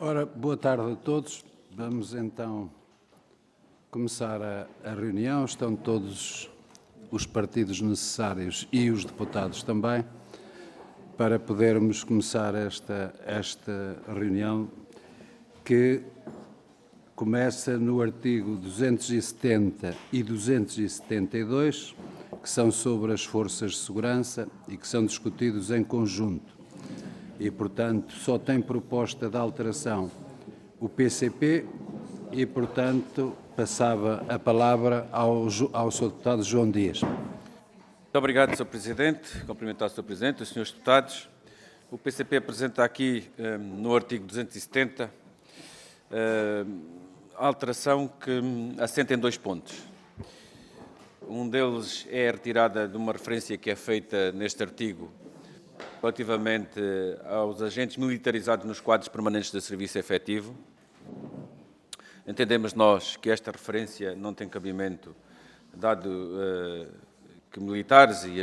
Ora, boa tarde a todos. Vamos então começar a reunião. Estão todos os partidos necessários e os deputados também para podermos começar esta reunião que começa no artigo 270 e 272, que são sobre as forças de segurança e que são discutidos em conjunto. E, portanto, só tem proposta de alteração o PCP e, portanto, passava a palavra ao Sr. Deputado João Dias. Muito obrigado, Sr. Presidente. Cumprimentar o Sr. Presidente, os Srs. Deputados. O PCP apresenta aqui, no artigo 270, a alteração que assenta em 2 pontos. Um deles é a retirada de uma referência que é feita neste artigo relativamente aos agentes militarizados nos quadros permanentes de serviço efetivo. Entendemos nós que esta referência não tem cabimento, dado que militares e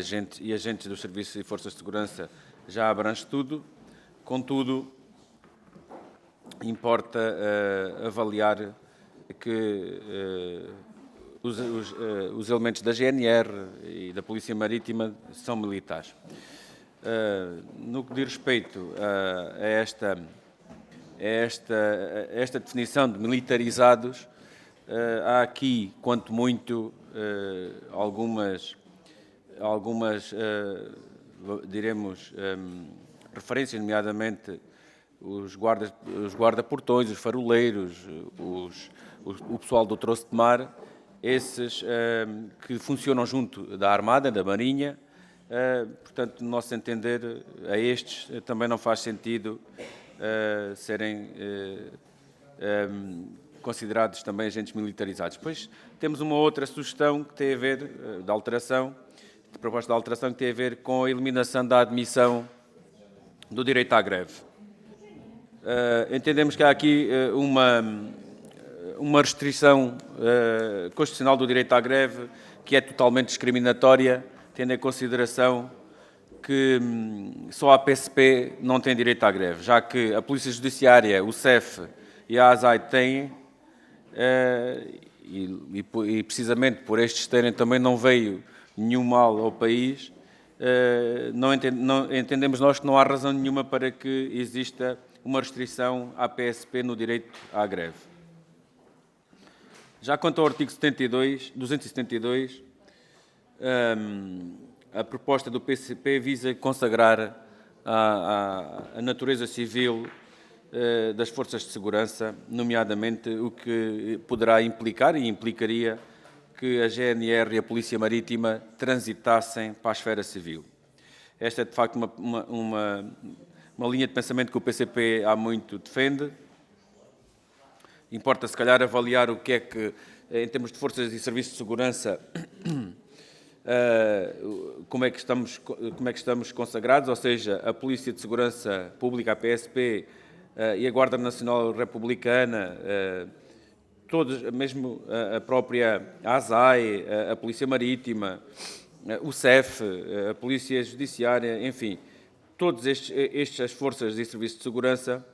agentes dos serviços e forças de segurança já abrange tudo. Contudo, importa avaliar que os elementos da GNR e da Polícia Marítima são militares. No que diz respeito a esta definição de militarizados, há aqui, quanto muito, algumas diremos, referências, nomeadamente os guarda-portões, os faroleiros, o pessoal do troço de mar, esses que funcionam junto da Armada, da Marinha. Portanto, no nosso entender, a estes também não faz sentido serem considerados também agentes militarizados. Depois temos uma outra sugestão que tem a ver, de proposta de alteração, que tem a ver com a eliminação da admissão do direito à greve. Entendemos que há aqui uma restrição constitucional do direito à greve que é totalmente discriminatória, tendo em consideração que só a PSP não tem direito à greve, já que a Polícia Judiciária, o CEF e a ASAI têm, e precisamente por estes terem também não veio nenhum mal ao país, entendemos nós que não há razão nenhuma para que exista uma restrição à PSP no direito à greve. Já quanto ao artigo 272, a proposta do PCP visa consagrar a natureza civil das forças de segurança, nomeadamente o que poderá implicar e implicaria que a GNR e a Polícia Marítima transitassem para a esfera civil. Esta é, de facto, uma linha de pensamento que o PCP há muito defende. Importa, se calhar, avaliar o que é que, em termos de forças e serviços de segurança, como é que estamos consagrados, ou seja, a Polícia de Segurança Pública, a PSP, e a Guarda Nacional Republicana, todos, mesmo a própria ASAI, a Polícia Marítima, o CEF, a Polícia Judiciária, enfim, todas estas forças e serviços de segurança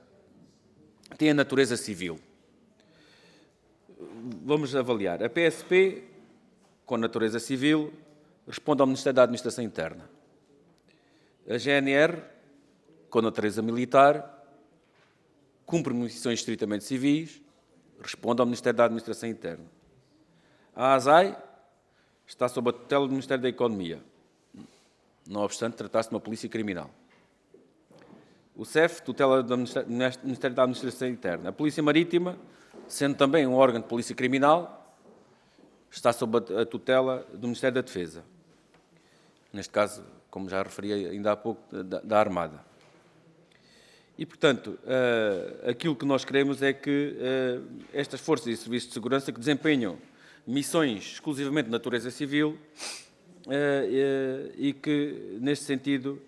têm a natureza civil. Vamos avaliar. A PSP, com natureza civil, responde ao Ministério da Administração Interna. A GNR, com natureza militar, cumpre missões estritamente civis, responde ao Ministério da Administração Interna. A ASAI está sob a tutela do Ministério da Economia, não obstante tratar-se de uma polícia criminal. O CEF, tutela do Ministério da Administração Interna. A Polícia Marítima, sendo também um órgão de polícia criminal, está sob a tutela do Ministério da Defesa. Neste caso, como já referi ainda há pouco, da Armada. E, portanto, aquilo que nós queremos é que estas forças e serviços de segurança que desempenham missões exclusivamente de natureza civil e que, neste sentido,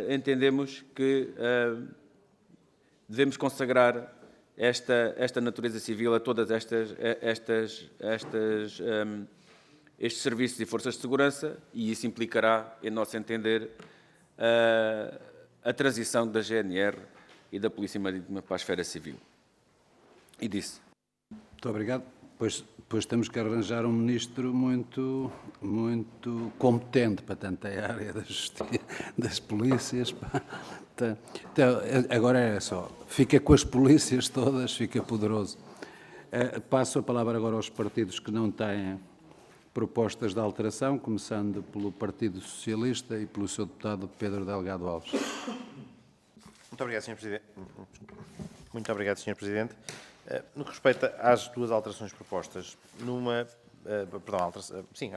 entendemos que devemos consagrar esta natureza civil a todas estes serviços e forças de segurança, e isso implicará, em nosso entender, a transição da GNR e da Polícia Marítima para a esfera civil. E disse: Muito obrigado. Pois temos que arranjar um ministro muito competente para tanta área da justiça, das polícias. Então, agora é só, fica com as polícias todas, fica poderoso. Passo a palavra agora aos partidos que não têm propostas de alteração, começando pelo Partido Socialista e pelo seu deputado Pedro Delgado Alves. Muito obrigado, Sr. Presidente. Muito obrigado, Sr. Presidente. No que respeita às duas alterações propostas, às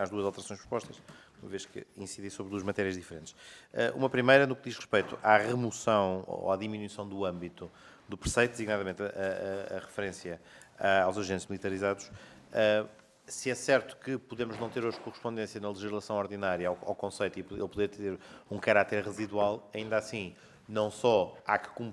duas alterações propostas, uma vez que incidi sobre duas matérias diferentes. Uma primeira, no que diz respeito à remoção ou à diminuição do âmbito do preceito, designadamente a referência aos agentes militarizados. Se é certo que podemos não ter hoje correspondência na legislação ordinária ao conceito e ele poder ter um caráter residual, ainda assim, não só há que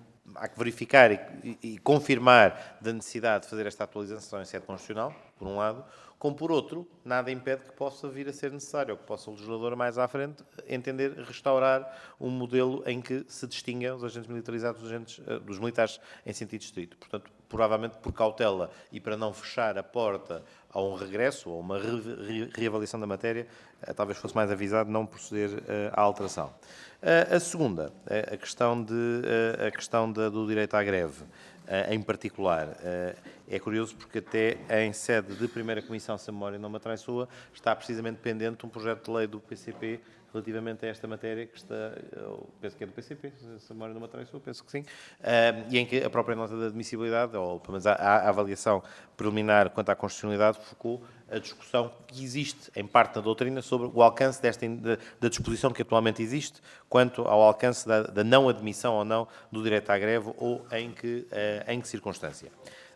verificar e confirmar da necessidade de fazer esta atualização em sede constitucional, por um lado, como por outro, nada impede que possa vir a ser necessário, ou que possa o legislador mais à frente entender restaurar um modelo em que se distinga os agentes militarizados dos militares em sentido estrito. Portanto, provavelmente por cautela e para não fechar a porta a um regresso ou uma reavaliação da matéria, talvez fosse mais avisado não proceder à alteração. A segunda, a questão do direito à greve, em particular, é curioso porque até em sede de primeira comissão, se a memória não me atraiçoa, está precisamente pendente um projeto de lei do PCP relativamente a esta matéria que está, penso que é do PCP, se a memória não me atraiçoa, penso que sim, e em que a própria nota de admissibilidade, ou pelo menos a avaliação preliminar quanto à constitucionalidade, focou a discussão que existe em parte na doutrina sobre o alcance da disposição que atualmente existe quanto ao alcance da não admissão ou não do direito à greve ou em que circunstância.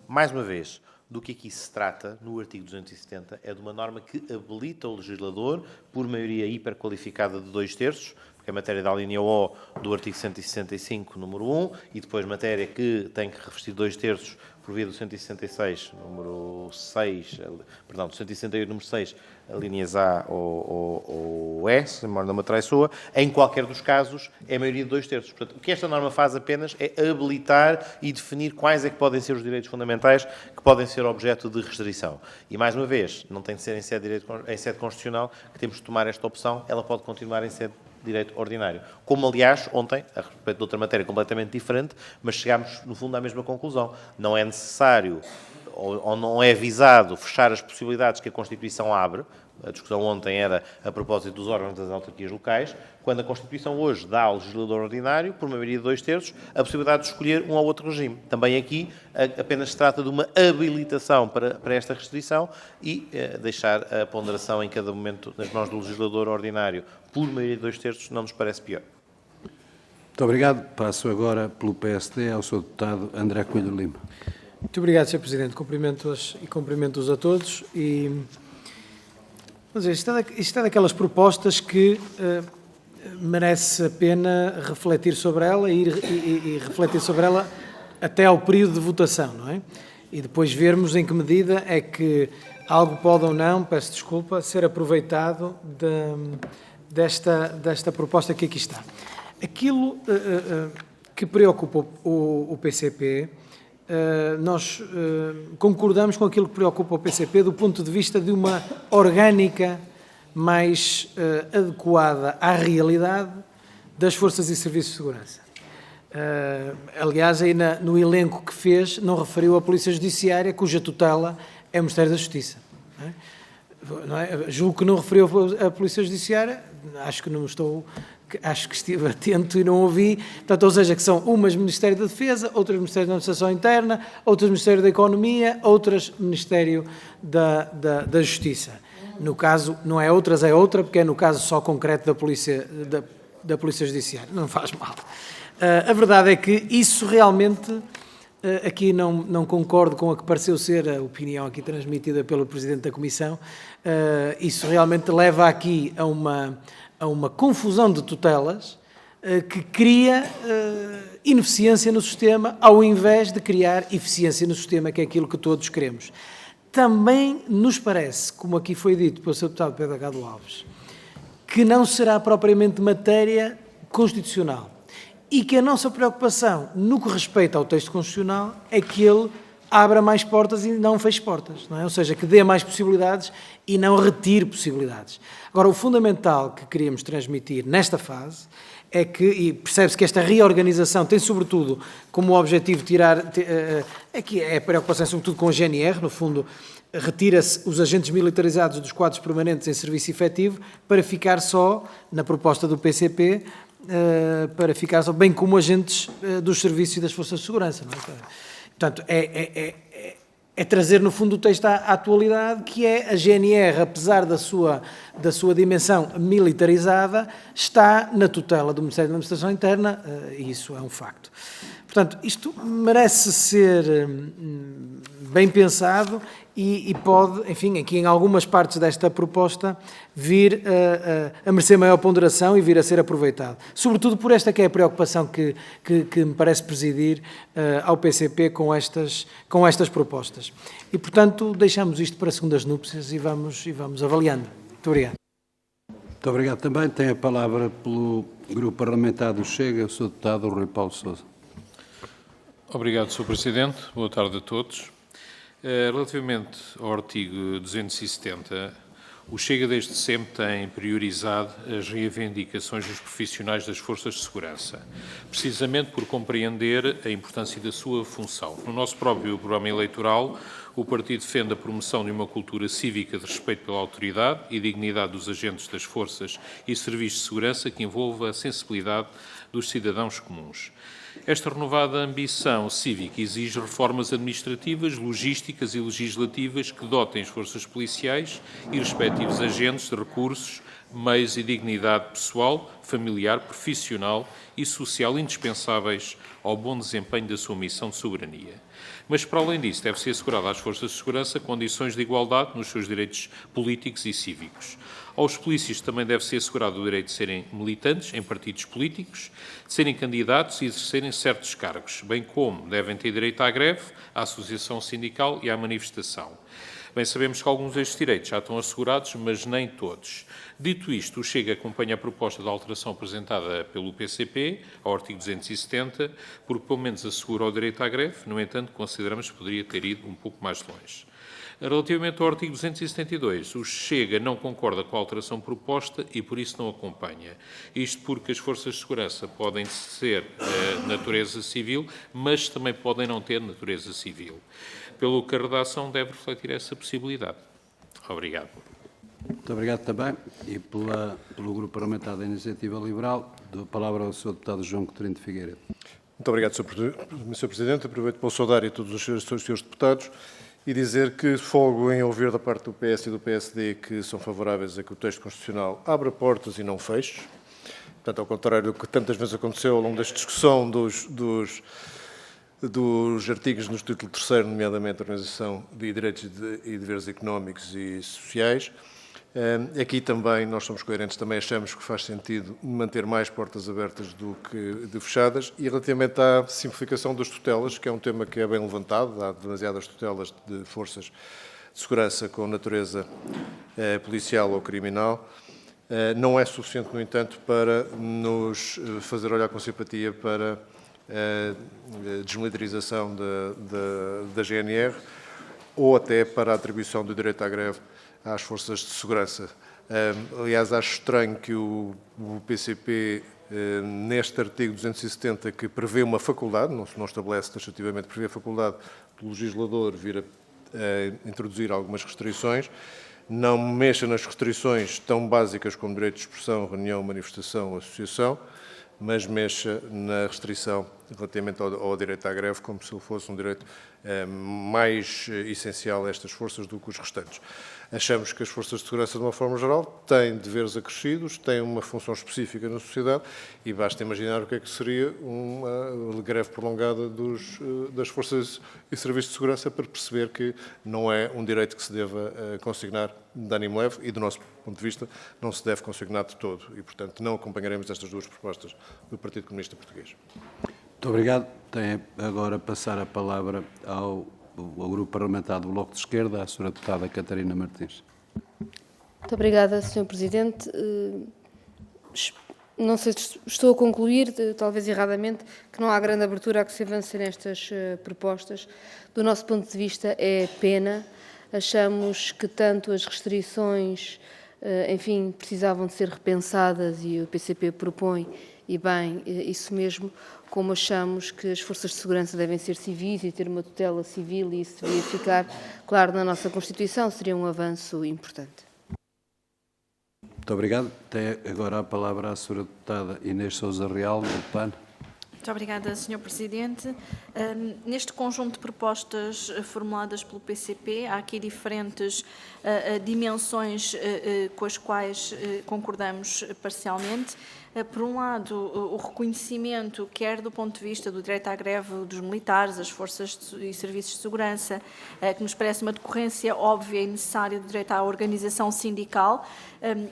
Mais uma vez, do que aqui se trata, no artigo 270, é de uma norma que habilita o legislador, por maioria hiperqualificada de 2/3, porque é matéria da linha O do artigo 165, número 1, e depois matéria que tem que revestir 2/3 por via do 166, número 6, perdão, do 168, número 6, linhas A ou E, se a memória não me atraiçoa, em qualquer dos casos é a maioria de 2/3. Portanto, o que esta norma faz apenas é habilitar e definir quais é que podem ser os direitos fundamentais que podem ser objeto de restrição. E, mais uma vez, não tem de ser em sede constitucional que temos de tomar esta opção, ela pode continuar em sede de direito ordinário. Como, aliás, ontem, a respeito de outra matéria completamente diferente, mas chegámos, no fundo, à mesma conclusão. Não é necessário ou não é visado fechar as possibilidades que a Constituição abre. A discussão ontem era a propósito dos órgãos das autarquias locais, quando a Constituição hoje dá ao legislador ordinário, por maioria de 2/3, a possibilidade de escolher um ou outro regime. Também aqui apenas se trata de uma habilitação para esta restrição e deixar a ponderação em cada momento nas mãos do legislador ordinário, por maioria de 2/3, não nos parece pior. Muito obrigado. Passo agora pelo PSD ao seu deputado André Coelho Lima. Muito obrigado, Sr. Presidente. Cumprimento-os a todos. Mas isto é daquelas propostas que merece a pena refletir sobre ela e refletir sobre ela até ao período de votação, não é? E depois vermos em que medida é que algo pode ou não, peço desculpa, ser aproveitado desta proposta que aqui está. Aquilo que preocupa o PCP, nós concordamos com aquilo que preocupa o PCP do ponto de vista de uma orgânica mais adequada à realidade das forças e serviços de segurança. Aliás, aí no elenco que fez, não referiu a Polícia Judiciária, cuja tutela é o Ministério da Justiça. Não é? Julgo que não referiu a Polícia Judiciária, acho que estive atento e não ouvi, portanto, ou seja, que são umas Ministério da Defesa, outras Ministério da Administração Interna, outras Ministério da Economia, outras Ministério da Justiça. No caso, não é outras, é outra, porque é no caso só concreto da Polícia Judiciária, não faz mal. A verdade é que isso realmente, aqui não concordo com a que pareceu ser a opinião aqui transmitida pelo Presidente da Comissão, isso realmente leva aqui a uma confusão de tutelas que cria ineficiência no sistema, ao invés de criar eficiência no sistema, que é aquilo que todos queremos. Também nos parece, como aqui foi dito pelo Sr. Deputado Pedro Delgado Alves, que não será propriamente matéria constitucional e que a nossa preocupação, no que respeita ao texto constitucional, é que ele abra mais portas e não feche portas, não é? Ou seja, que dê mais possibilidades e não retire possibilidades. Agora, o fundamental que queríamos transmitir nesta fase é que, e percebe-se que esta reorganização tem sobretudo como objetivo tirar, aqui é a preocupação sobretudo com a GNR, no fundo retira-se os agentes militarizados dos quadros permanentes em serviço efetivo para ficar só, na proposta do PCP, para ficar só, bem como agentes dos serviços e das forças de segurança, não é? Portanto, é trazer, no fundo, o texto à atualidade, que é a GNR, apesar da sua dimensão militarizada, está na tutela do Ministério da Administração Interna, e isso é um facto. Portanto, isto merece ser bem pensado e pode, enfim, aqui em algumas partes desta proposta, vir a merecer maior ponderação e vir a ser aproveitado. Sobretudo por esta que é a preocupação que me parece presidir ao PCP com estas propostas. E, portanto, deixamos isto para segundas núpcias e vamos avaliando. Muito obrigado. Muito obrigado também. Tem a palavra pelo Grupo Parlamentar do Chega, o Sr. Deputado Rui Paulo Sousa. Obrigado, Sr. Presidente. Boa tarde a todos. Relativamente ao artigo 270, o Chega desde sempre tem priorizado as reivindicações dos profissionais das forças de segurança, precisamente por compreender a importância da sua função. No nosso próprio programa eleitoral, o partido defende a promoção de uma cultura cívica de respeito pela autoridade e dignidade dos agentes das forças e serviços de segurança que envolva a sensibilidade dos cidadãos comuns. Esta renovada ambição cívica exige reformas administrativas, logísticas e legislativas que dotem as forças policiais e respectivos agentes de recursos, meios e dignidade pessoal, familiar, profissional e social indispensáveis ao bom desempenho da sua missão de soberania. Mas, para além disso, deve ser assegurada às forças de segurança condições de igualdade nos seus direitos políticos e cívicos. Aos polícias também deve ser assegurado o direito de serem militantes em partidos políticos, de serem candidatos e exercerem certos cargos, bem como devem ter direito à greve, à associação sindical e à manifestação. Bem, sabemos que alguns destes direitos já estão assegurados, mas nem todos. Dito isto, o Chega acompanha a proposta de alteração apresentada pelo PCP ao artigo 270, porque pelo menos assegura o direito à greve, no entanto, consideramos que poderia ter ido um pouco mais longe. Relativamente ao artigo 272, o Chega não concorda com a alteração proposta e por isso não acompanha. Isto porque as forças de segurança podem ser de natureza civil, mas também podem não ter natureza civil. Pelo que a redação deve refletir essa possibilidade. Obrigado. Muito obrigado também. E pelo Grupo Parlamentar da Iniciativa Liberal, dou a palavra ao Sr. Deputado João Coutinho de Figueiredo. Muito obrigado, Sr. Presidente. Aproveito para saudar a todos os senhores deputados e dizer que folgo em ouvir da parte do PS e do PSD que são favoráveis a que o texto constitucional abra portas e não feche. Portanto, ao contrário do que tantas vezes aconteceu ao longo desta discussão dos artigos no título 3º, nomeadamente a Organização de Direitos e Deveres Económicos e Sociais. Aqui também nós somos coerentes, também achamos que faz sentido manter mais portas abertas do que de fechadas. E relativamente à simplificação das tutelas, que é um tema que é bem levantado, há demasiadas tutelas de forças de segurança com natureza policial ou criminal, não é suficiente, no entanto, para nos fazer olhar com simpatia para a desmilitarização da GNR ou até para a atribuição do direito à greve às forças de segurança. Aliás, acho estranho que o PCP, neste artigo 270, que prevê uma faculdade, não estabelece taxativamente, prevê a faculdade do legislador vir a introduzir algumas restrições, não mexa nas restrições tão básicas como direito de expressão, reunião, manifestação, associação, mas mexa na restrição relativamente ao direito à greve, como se ele fosse um direito mais essencial a estas forças do que os restantes. Achamos que as forças de segurança, de uma forma geral, têm deveres acrescidos, têm uma função específica na sociedade e basta imaginar o que é que seria uma greve prolongada das forças e serviços de segurança para perceber que não é um direito que se deva consignar de ânimo leve e, do nosso ponto de vista, não se deve consignar de todo. E, portanto, não acompanharemos estas duas propostas do Partido Comunista Português. Muito obrigado. Tem agora a passar a palavra ao Grupo Parlamentar do Bloco de Esquerda, à Sra. Deputada Catarina Martins. Muito obrigada, Sr. Presidente. não sei se estou a concluir, talvez erradamente, que não há grande abertura a que se avance nestas propostas. Do nosso ponto de vista, é pena. Achamos que tanto as restrições, enfim, precisavam de ser repensadas e o PCP propõe, e bem, isso mesmo, como achamos que as forças de segurança devem ser civis e ter uma tutela civil, e isso devia ficar claro na nossa Constituição, seria um avanço importante. Muito obrigado. Tem agora a palavra a Sra. Deputada Inês Sousa Real, do PAN. Muito obrigada, Sr. Presidente. Neste conjunto de propostas formuladas pelo PCP, há aqui diferentes dimensões com as quais concordamos parcialmente. Por um lado, o reconhecimento, quer do ponto de vista do direito à greve dos militares, as forças e serviços de segurança, que nos parece uma decorrência óbvia e necessária do direito à organização sindical.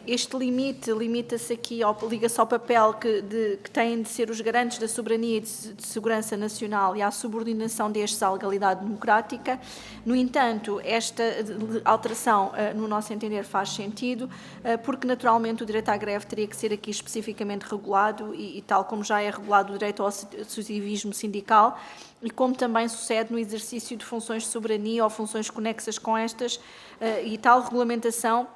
Este limita-se aqui, liga-se ao papel que têm de ser os garantes da soberania e de segurança nacional e à subordinação destes à legalidade democrática. No entanto, esta alteração, no nosso entender, faz sentido, porque naturalmente o direito à greve teria que ser aqui especificamente regulado e tal como já é regulado o direito ao associativismo sindical e como também sucede no exercício de funções de soberania ou funções conexas com estas, e tal regulamentação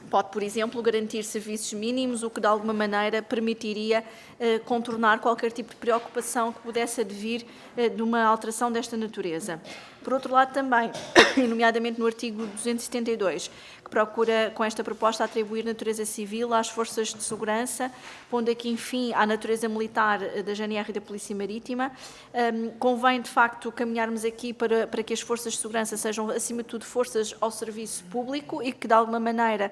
pode, por exemplo, garantir serviços mínimos, o que de alguma maneira permitiria contornar qualquer tipo de preocupação que pudesse advir de uma alteração desta natureza. Por outro lado também, nomeadamente no artigo 272, que procura com esta proposta atribuir natureza civil às forças de segurança, pondo aqui, enfim, à natureza militar da GNR e da Polícia Marítima. Convém, de facto, caminharmos aqui para que as forças de segurança sejam, acima de tudo, forças ao serviço público e que, de alguma maneira,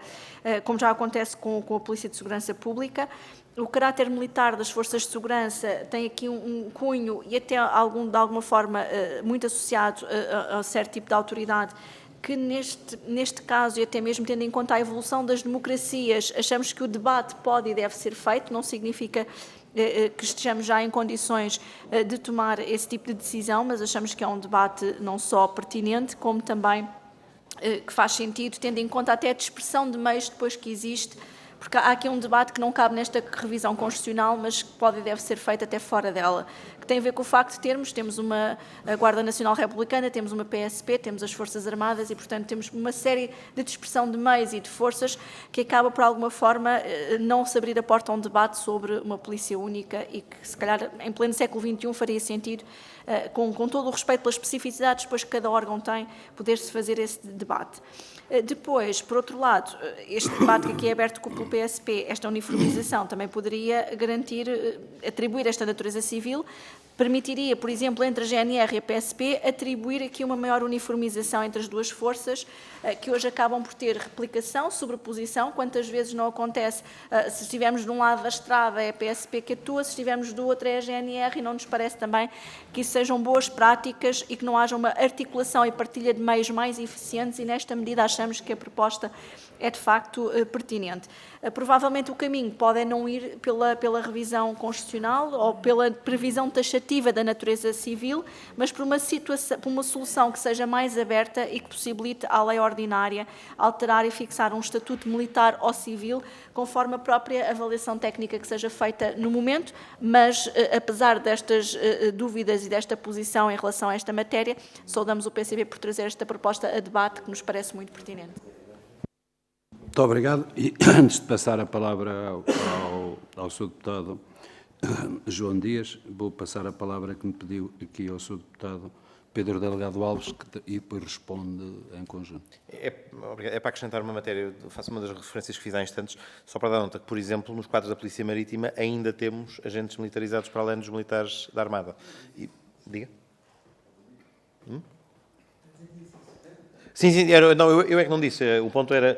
como já acontece com a Polícia de Segurança Pública, o caráter militar das forças de segurança tem aqui um cunho e até de alguma forma muito associado a certo tipo de autoridade que neste caso, e até mesmo tendo em conta a evolução das democracias, achamos que o debate pode e deve ser feito, não significa que estejamos já em condições de tomar esse tipo de decisão, mas achamos que é um debate não só pertinente, como também que faz sentido, tendo em conta até a dispersão de meios depois que existe, porque há aqui um debate que não cabe nesta revisão constitucional, mas que pode e deve ser feito até fora dela, que tem a ver com o facto de temos uma Guarda Nacional Republicana, temos uma PSP, temos as Forças Armadas e, portanto, temos uma série de dispersão de meios e de forças que acaba, por alguma forma, não se abrir a porta a um debate sobre uma polícia única e que, se calhar, em pleno século XXI faria sentido, com todo o respeito pelas especificidades depois que cada órgão tem, poder-se fazer esse debate. Depois, por outro lado, este debate que aqui é aberto pelo PSP, esta uniformização também poderia garantir, atribuir esta natureza civil, permitiria, por exemplo, entre a GNR e a PSP, atribuir aqui uma maior uniformização entre as duas forças, que hoje acabam por ter replicação, sobreposição, quantas vezes não acontece, se estivermos de um lado da estrada é a PSP que atua, se estivermos do outro é a GNR, e não nos parece também que isso sejam boas práticas e que não haja uma articulação e partilha de meios mais eficientes, e nesta medida achamos que a proposta é de facto pertinente. Provavelmente o caminho pode não ir pela revisão constitucional ou pela previsão taxativa da natureza civil, mas por uma solução que seja mais aberta e que possibilite à lei ordinária alterar e fixar um estatuto militar ou civil, conforme a própria avaliação técnica que seja feita no momento, mas apesar destas dúvidas e desta posição em relação a esta matéria, saudamos o PCP por trazer esta proposta a debate que nos parece muito pertinente. Muito obrigado. E antes de passar a palavra ao Sr. Deputado João Dias, vou passar a palavra que me pediu aqui ao Sr. Deputado Pedro Delgado Alves, e depois responde em conjunto. É para acrescentar uma matéria, faço uma das referências que fiz há instantes, só para dar nota que, por exemplo, nos quadros da Polícia Marítima ainda temos agentes militarizados para além dos militares da Armada. Diga. Sim, eu é que não disse. O ponto era,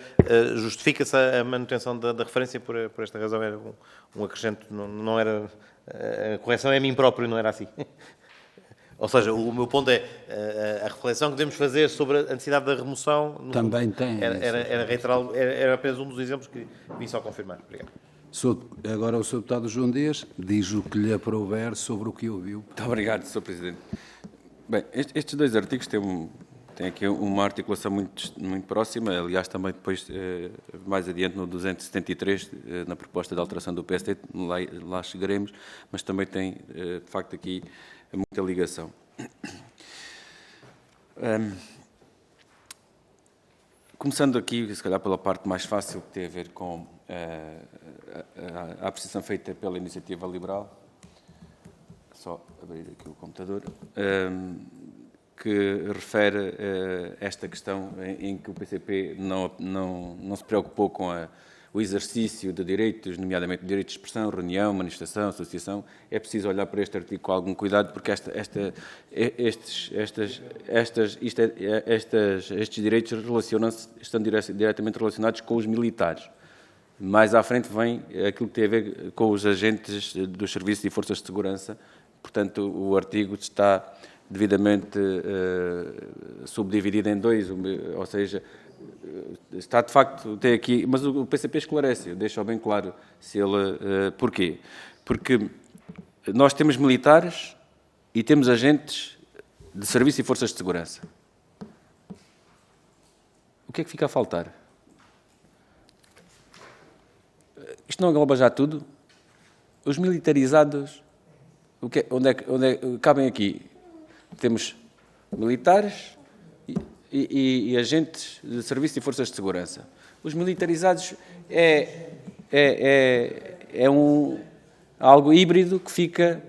justifica-se a manutenção da referência por esta razão, era um acrescento, não era, a correção é a mim próprio, não era assim. Ou seja, o meu ponto é, a reflexão que devemos fazer sobre a necessidade da remoção... Também tem. Era apenas um dos exemplos que vim só confirmar. Obrigado. Agora o Sr. Deputado João Dias diz o que lhe aprouver sobre o que ouviu. Muito obrigado, Sr. Presidente. Bem, estes dois artigos têm Tem aqui uma articulação muito próxima, aliás, também depois, mais adiante, no 273, na proposta de alteração do PSD, lá chegaremos, mas também tem, de facto, aqui muita ligação. Começando aqui, se calhar, pela parte mais fácil, que tem a ver com a apreciação feita pela Iniciativa Liberal. Só abrir aqui o computador. Que refere esta questão em que o PCP não se preocupou com o exercício de direitos, nomeadamente direitos de expressão, reunião, manifestação, associação. É preciso olhar para este artigo com algum cuidado, porque estes direitos estão diretamente relacionados com os militares. Mais à frente vem aquilo que tem a ver com os agentes dos serviços e forças de segurança. Portanto, o artigo está devidamente subdividido em dois, ou seja, está de facto, tem aqui, mas o PCP esclarece, deixa bem claro se ele, porquê? Porque nós temos militares e temos agentes de serviço e forças de segurança. O que é que fica a faltar? Isto não engloba já tudo? Os militarizados, onde é que cabem aqui? Temos militares e agentes de serviço e forças de segurança. Os militarizados é algo híbrido que fica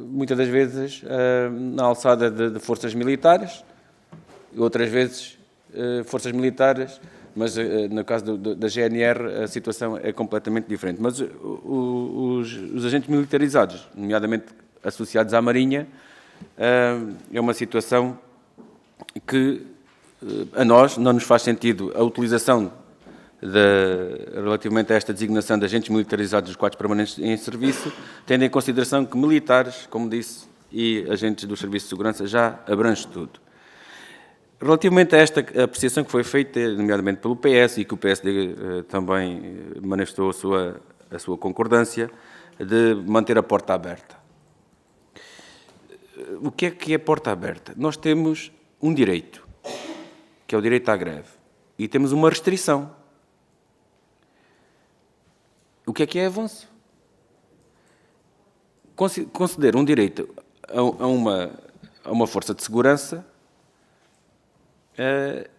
muitas das vezes na alçada de forças militares, outras vezes forças militares, mas no caso da GNR a situação é completamente diferente. Mas os agentes militarizados, nomeadamente associados à Marinha, é uma situação que a nós não nos faz sentido a utilização relativamente a esta designação de agentes militarizados dos quadros permanentes em serviço, tendo em consideração que militares, como disse, e agentes do Serviço de Segurança já abrange tudo. Relativamente a esta apreciação que foi feita, nomeadamente pelo PS, e que o PSD também manifestou a sua concordância, de manter a porta aberta. O que é porta aberta? Nós temos um direito, que é o direito à greve, e temos uma restrição. O que é avanço? Conceder um direito a uma força de segurança,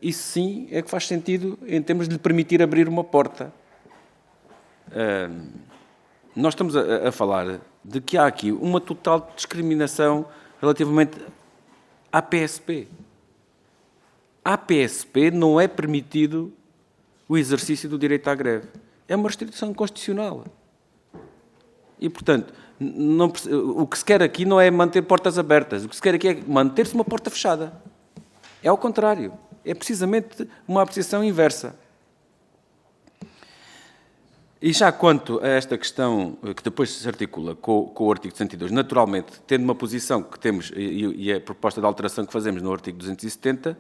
isso sim é que faz sentido em termos de lhe permitir abrir uma porta. Nós estamos a falar de que há aqui uma total discriminação relativamente à PSP. À PSP não é permitido o exercício do direito à greve. É uma restrição constitucional. E, portanto, o que se quer aqui não é manter portas abertas. O que se quer aqui é manter-se uma porta fechada. É ao contrário. É precisamente uma apreciação inversa. E já quanto a esta questão, que depois se articula com o artigo 202, naturalmente, tendo uma posição que temos, e a proposta de alteração que fazemos no artigo 270,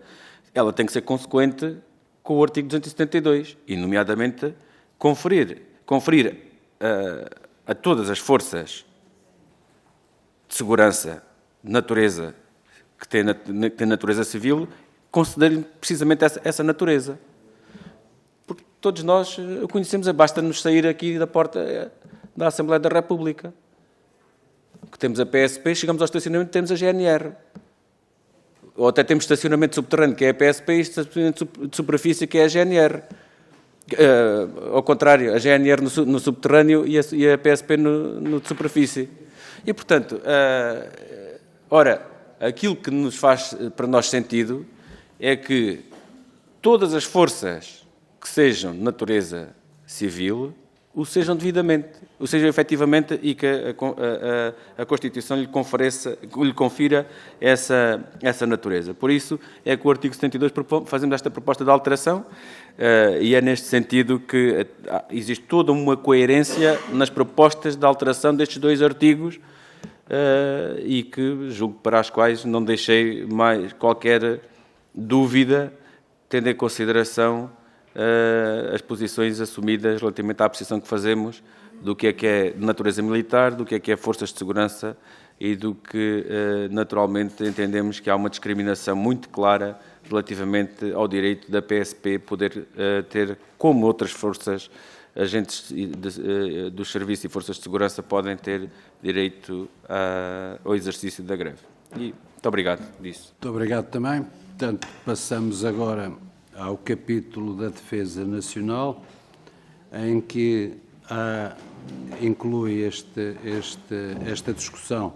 ela tem que ser consequente com o artigo 272, e, nomeadamente, conferir a todas as forças de segurança de natureza que têm natureza civil, conceder-lhe precisamente essa natureza. Porque todos nós o conhecemos, basta-nos sair aqui da porta da Assembleia da República. Que temos a PSP, chegamos ao estacionamento e temos a GNR. Ou até temos estacionamento subterrâneo, que é a PSP, e estacionamento de superfície, que é a GNR. Ao contrário, a GNR no subterrâneo e a PSP no de superfície. E, portanto, aquilo que nos faz para nós sentido é que todas as forças que sejam de natureza civil o sejam devidamente, o sejam efetivamente, e que a Constituição lhe confira essa natureza. Por isso é que o artigo 72 fazemos esta proposta de alteração, e é neste sentido que existe toda uma coerência nas propostas de alteração destes dois artigos, e que julgo para as quais não deixei mais qualquer dúvida, tendo em consideração as posições assumidas relativamente à apreciação que fazemos do que é de natureza militar, do que é forças de segurança e do que, naturalmente, entendemos que há uma discriminação muito clara relativamente ao direito da PSP poder ter, como outras forças, agentes do Serviço e Forças de Segurança podem ter direito ao exercício da greve. E muito obrigado disso. Muito obrigado também. Portanto, passamos agora ao capítulo da Defesa Nacional, em que inclui esta discussão,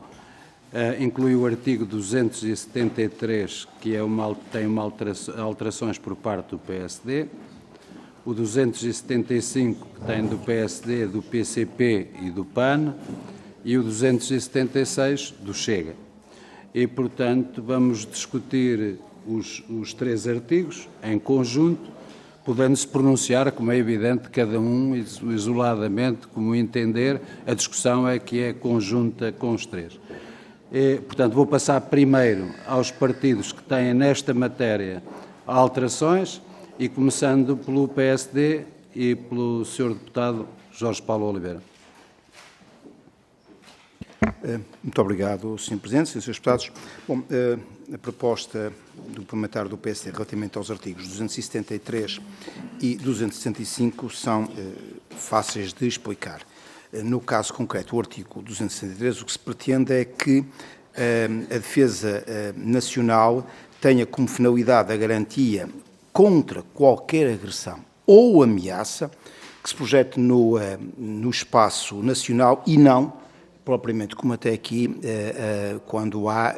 inclui o artigo 273, que tem alterações por parte do PSD, o 275, que tem do PSD, do PCP e do PAN, e o 276, do Chega. E, portanto, vamos discutir os 3 artigos em conjunto, podendo-se pronunciar, como é evidente, cada um isoladamente, como entender. A discussão é que é conjunta com os 3. E, portanto, vou passar primeiro aos partidos que têm nesta matéria alterações, e começando pelo PSD e pelo Sr. Deputado Jorge Paulo Oliveira. Muito obrigado, Sr. Presidente, Srs. Deputados. Bom, a proposta do parlamentar do PSD relativamente aos artigos 273 e 265 são fáceis de explicar. No caso concreto, o artigo 263, o que se pretende é que a defesa nacional tenha como finalidade a garantia contra qualquer agressão ou ameaça que se projete no espaço nacional e não propriamente como até aqui, quando há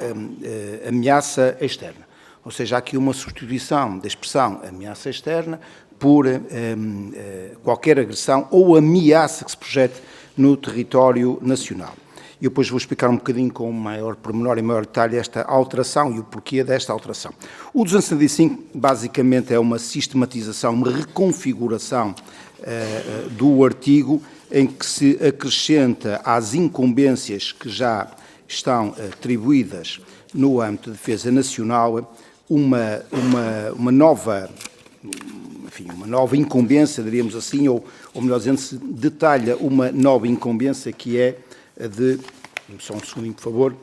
ameaça externa. Ou seja, há aqui uma substituição da expressão ameaça externa por qualquer agressão ou ameaça que se projete no território nacional. E eu depois vou explicar um bocadinho com maior pormenor e maior detalhe esta alteração e o porquê desta alteração. O 275, basicamente, é uma sistematização, uma reconfiguração do artigo, em que se acrescenta às incumbências que já estão atribuídas no âmbito de defesa nacional uma nova incumbência, diríamos assim, ou melhor dizendo, se detalha uma nova incumbência que é a de, só um segundinho, por favor,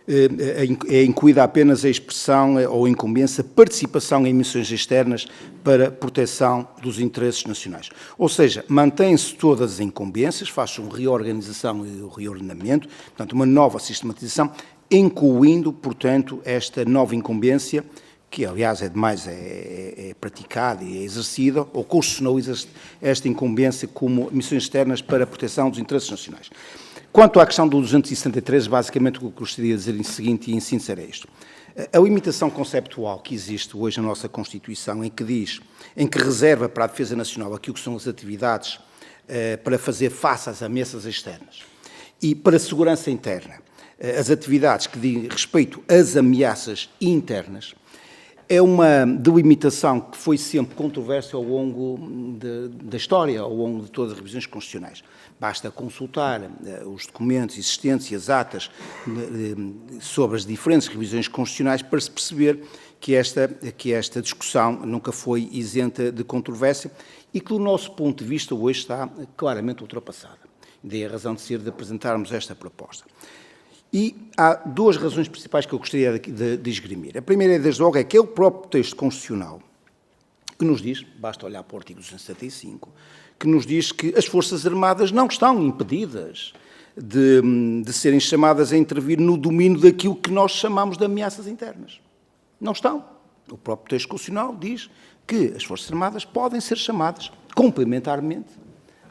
é incluída apenas a expressão ou incumbência participação em missões externas para proteção dos interesses nacionais. Ou seja, mantém-se todas as incumbências, faz-se uma reorganização e um reordenamento, portanto, uma nova sistematização, incluindo, portanto, esta nova incumbência, que aliás é praticada e é exercida, ou constitucionaliza esta incumbência como missões externas para a proteção dos interesses nacionais. Quanto à questão do 263, basicamente o que eu gostaria de dizer em seguinte e em síntese era isto. A limitação conceptual que existe hoje na nossa Constituição, em que reserva para a defesa nacional aquilo que são as atividades para fazer face às ameaças externas e para a segurança interna, as atividades que dizem respeito às ameaças internas, é uma delimitação que foi sempre controversa ao longo da história, ao longo de todas as revisões constitucionais. Basta consultar os documentos existentes e as atas sobre as diferentes revisões constitucionais para se perceber que esta discussão nunca foi isenta de controvérsia e que, do nosso ponto de vista, hoje está claramente ultrapassada. Daí a razão de ser de apresentarmos esta proposta. E há 2 razões principais que eu gostaria de esgrimir. A primeira, desde logo, é que é o próprio texto constitucional que nos diz, basta olhar para o artigo 275, que nos diz que as Forças Armadas não estão impedidas de serem chamadas a intervir no domínio daquilo que nós chamamos de ameaças internas. Não estão. O próprio texto constitucional diz que as Forças Armadas podem ser chamadas, complementarmente,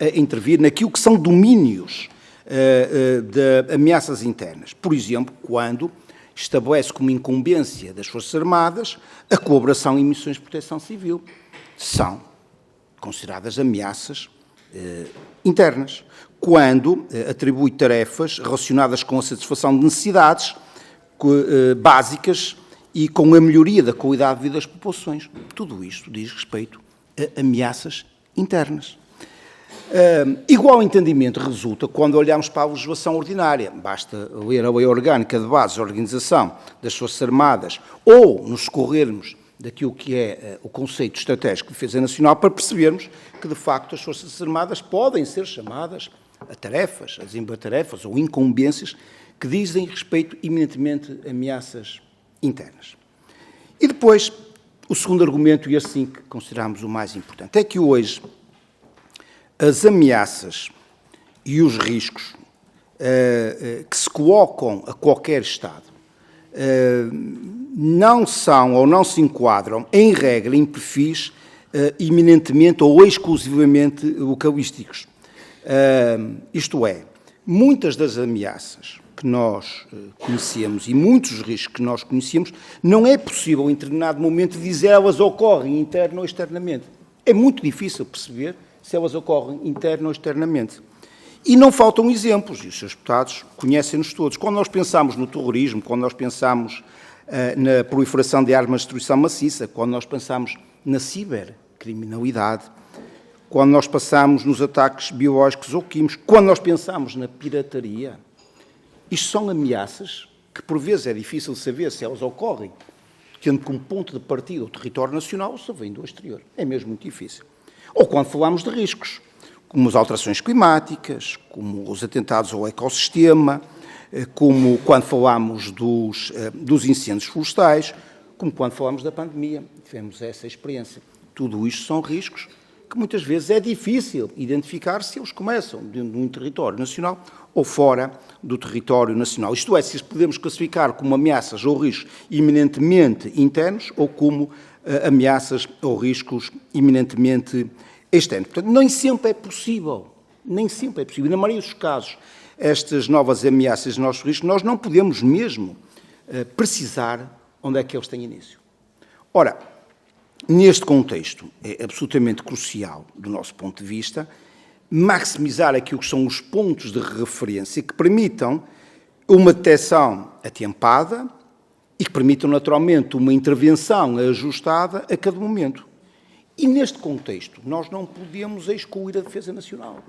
a intervir naquilo que são domínios de ameaças internas. Por exemplo, quando estabelece como incumbência das Forças Armadas a colaboração em missões de proteção civil. São consideradas ameaças internas. Quando atribui tarefas relacionadas com a satisfação de necessidades básicas e com a melhoria da qualidade de vida das populações. Tudo isto diz respeito a ameaças internas. Igual entendimento resulta quando olhamos para a legislação ordinária. Basta ler a Lei Orgânica de Bases da Organização das Forças Armadas ou nos socorrermos daquilo que é o conceito estratégico de defesa nacional para percebermos que, de facto, as Forças Armadas podem ser chamadas a tarefas, a desempenhar tarefas ou incumbências que dizem respeito eminentemente a ameaças internas. E depois, o segundo argumento, e assim que consideramos o mais importante, é que hoje as ameaças e os riscos que se colocam a qualquer Estado não são ou não se enquadram, em regra, em perfis eminentemente ou exclusivamente localísticos. Isto é, muitas das ameaças que nós conhecemos e muitos riscos que nós conhecemos, não é possível em determinado momento dizer elas ocorrem interno ou externamente. É muito difícil perceber se elas ocorrem interno ou externamente. E não faltam exemplos, e os seus deputados conhecem-nos todos. Quando nós pensamos no terrorismo, quando nós pensamos na proliferação de armas de destruição maciça, quando nós pensamos na cibercriminalidade, quando nós pensamos nos ataques biológicos ou químicos, quando nós pensamos na pirataria, isto são ameaças que, por vezes, é difícil saber se elas ocorrem, tendo como ponto de partida o território nacional ou se vem do exterior. É mesmo muito difícil. Ou quando falamos de riscos, como as alterações climáticas, como os atentados ao ecossistema, como quando falamos dos incêndios florestais, como quando falamos da pandemia. Tivemos essa experiência. Tudo isto são riscos que muitas vezes é difícil identificar se eles começam dentro de um território nacional ou fora do território nacional. Isto é, se os podemos classificar como ameaças ou riscos eminentemente internos ou como ameaças ou riscos eminentemente externos. Portanto, nem sempre é possível. Nem sempre é possível. Na maioria dos casos, estas novas ameaças, nossos riscos, nós não podemos mesmo precisar onde é que eles têm início. Ora, neste contexto, é absolutamente crucial, do nosso ponto de vista, maximizar aquilo que são os pontos de referência que permitam uma detecção atempada e que permitam, naturalmente, uma intervenção ajustada a cada momento. E, neste contexto, nós não podemos excluir a defesa nacional.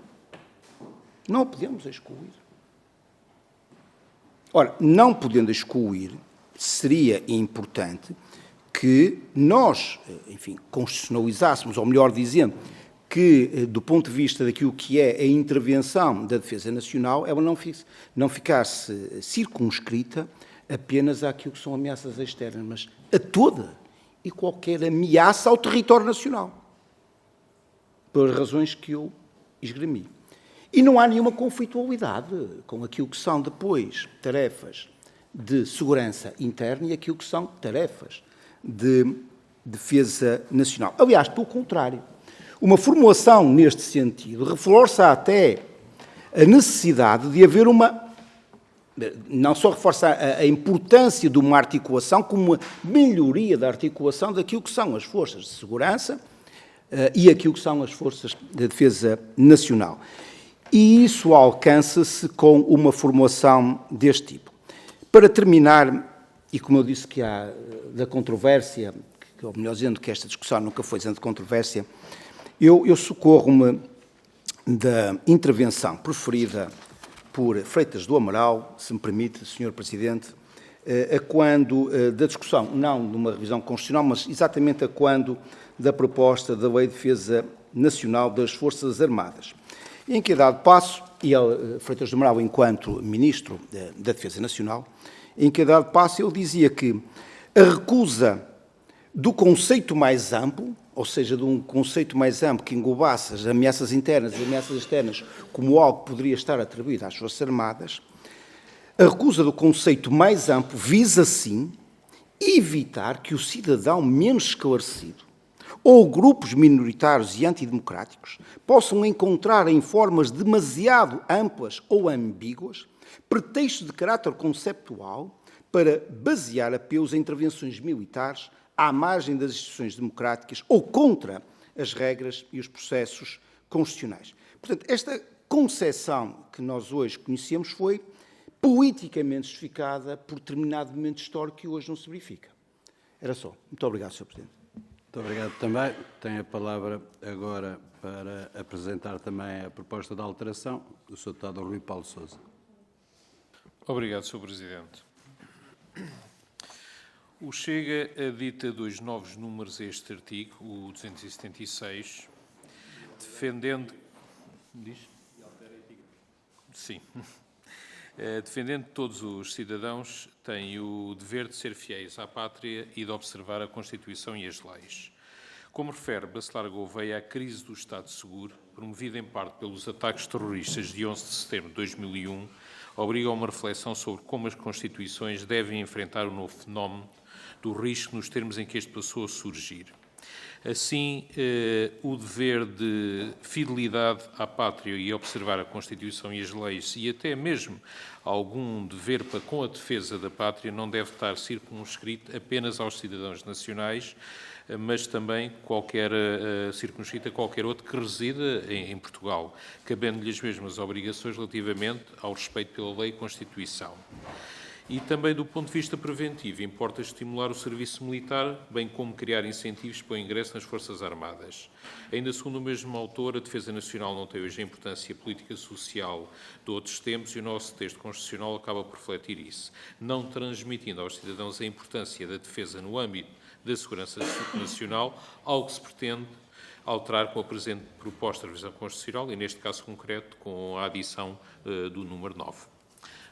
Não podemos excluir. Ora, não podendo excluir, seria importante que nós, enfim, constitucionalizássemos, ou melhor dizendo, que, do ponto de vista daquilo que é a intervenção da defesa nacional, ela não ficasse circunscrita apenas àquilo que são ameaças externas, mas a toda e qualquer ameaça ao território nacional, pelas razões que eu esgrimi. E não há nenhuma conflitualidade com aquilo que são depois tarefas de segurança interna e aquilo que são tarefas de defesa nacional. Aliás, pelo contrário, uma formulação neste sentido reforça até a necessidade de haver não só reforça a importância de uma articulação, como uma melhoria da articulação daquilo que são as forças de segurança e aquilo que são as forças de defesa nacional. E isso alcança-se com uma formulação deste tipo. Para terminar, e como eu disse que há da controvérsia, ou melhor dizendo que esta discussão nunca foi de controvérsia, eu socorro-me da intervenção preferida por Freitas do Amaral, se me permite, Sr. Presidente, a quando da discussão, não de uma revisão constitucional, mas exatamente a quando da proposta da Lei de Defesa Nacional das Forças Armadas, em que, a dado passo, e ele, Freitas do Amaral, enquanto Ministro da Defesa Nacional, em que, a dado passo, ele dizia que a recusa do conceito mais amplo, ou seja, de um conceito mais amplo que englobasse as ameaças internas e ameaças externas como algo que poderia estar atribuído às Forças Armadas, a recusa do conceito mais amplo visa, sim, evitar que o cidadão menos esclarecido ou grupos minoritários e antidemocráticos possam encontrar em formas demasiado amplas ou ambíguas pretextos de caráter conceptual para basear apelos a intervenções militares à margem das instituições democráticas ou contra as regras e os processos constitucionais. Portanto, esta concepção que nós hoje conhecemos foi politicamente justificada por determinado momento histórico que hoje não se verifica. Era só. Muito obrigado, Sr. Presidente. Muito obrigado também. Tem a palavra agora para apresentar também a proposta de alteração o Sr. Deputado Rui Paulo Sousa. Obrigado, Sr. Presidente. O Chega adita dois novos números a este artigo, o 276, defendendo... Diz? Sim. Defendendo todos os cidadãos, têm o dever de ser fiéis à pátria e de observar a Constituição e as leis. Como refere Bacelar Gouveia, a crise do Estado Seguro, promovida em parte pelos ataques terroristas de 11 de setembro de 2001, obriga a uma reflexão sobre como as Constituições devem enfrentar o novo fenómeno do risco nos termos em que este passou a surgir. Assim, o dever de fidelidade à pátria e observar a Constituição e as leis, e até mesmo algum dever para com a defesa da pátria, não deve estar circunscrito apenas aos cidadãos nacionais, mas também circunscrito a qualquer outro que resida em Portugal, cabendo-lhe as mesmas obrigações relativamente ao respeito pela lei e Constituição. E também do ponto de vista preventivo, importa estimular o serviço militar, bem como criar incentivos para o ingresso nas Forças Armadas. Ainda segundo o mesmo autor, a defesa nacional não tem hoje a importância política social de outros tempos e o nosso texto constitucional acaba por refletir isso, não transmitindo aos cidadãos a importância da defesa no âmbito da segurança nacional, algo que se pretende alterar com a presente proposta de revisão constitucional e, neste caso concreto, com a adição do número 9.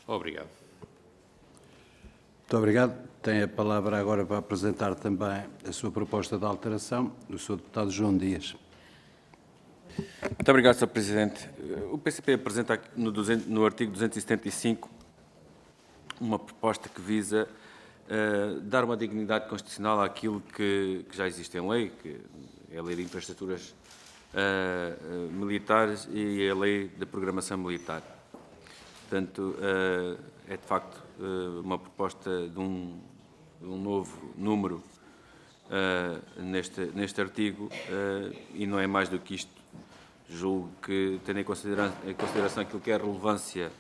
Obrigado. Muito obrigado. Tem a palavra agora para apresentar também a sua proposta de alteração, o Sr. Deputado João Dias. Muito obrigado, Sr. Presidente. O PCP apresenta aqui no artigo 275 uma proposta que visa dar uma dignidade constitucional àquilo que já existe em lei, que é a Lei de Infraestruturas Militares e a Lei de Programação Militar. Portanto, é de facto uma proposta de um novo número neste artigo e não é mais do que isto. Julgo que, tendo em consideração aquilo que é a relevância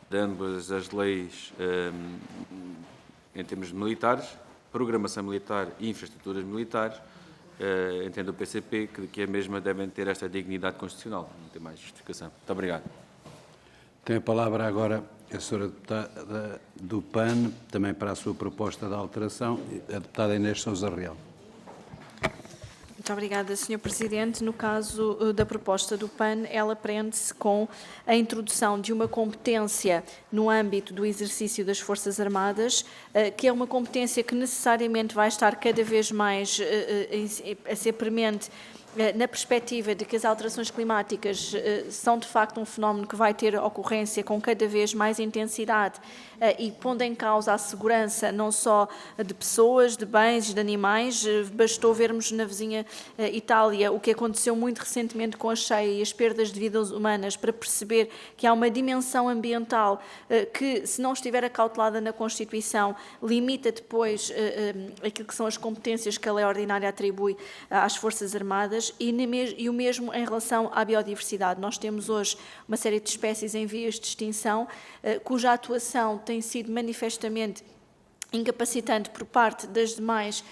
de ambas as leis em termos militares, programação militar e infraestruturas militares, entendo o PCP que a mesma devem ter esta dignidade constitucional. Não tem mais justificação. Muito obrigado. Tem a palavra agora a senhora deputada do PAN, também para a sua proposta de alteração, a deputada Inês Sousa Real. Muito obrigada, Sr. Presidente. No caso da proposta do PAN, ela prende-se com a introdução de uma competência no âmbito do exercício das Forças Armadas, que é uma competência que necessariamente vai estar cada vez mais a ser premente na perspectiva de que as alterações climáticas são, de facto, um fenómeno que vai ter ocorrência com cada vez mais intensidade e pondo em causa a segurança não só de pessoas, de bens, de animais. Bastou vermos na vizinha Itália o que aconteceu muito recentemente com a cheia e as perdas de vidas humanas para perceber que há uma dimensão ambiental que, se não estiver acautelada na Constituição, limita depois aquilo que são as competências que a lei ordinária atribui às Forças Armadas. E o mesmo em relação à biodiversidade. Nós temos hoje uma série de espécies em vias de extinção, cuja atuação tem sido manifestamente incapacitante por parte das demais,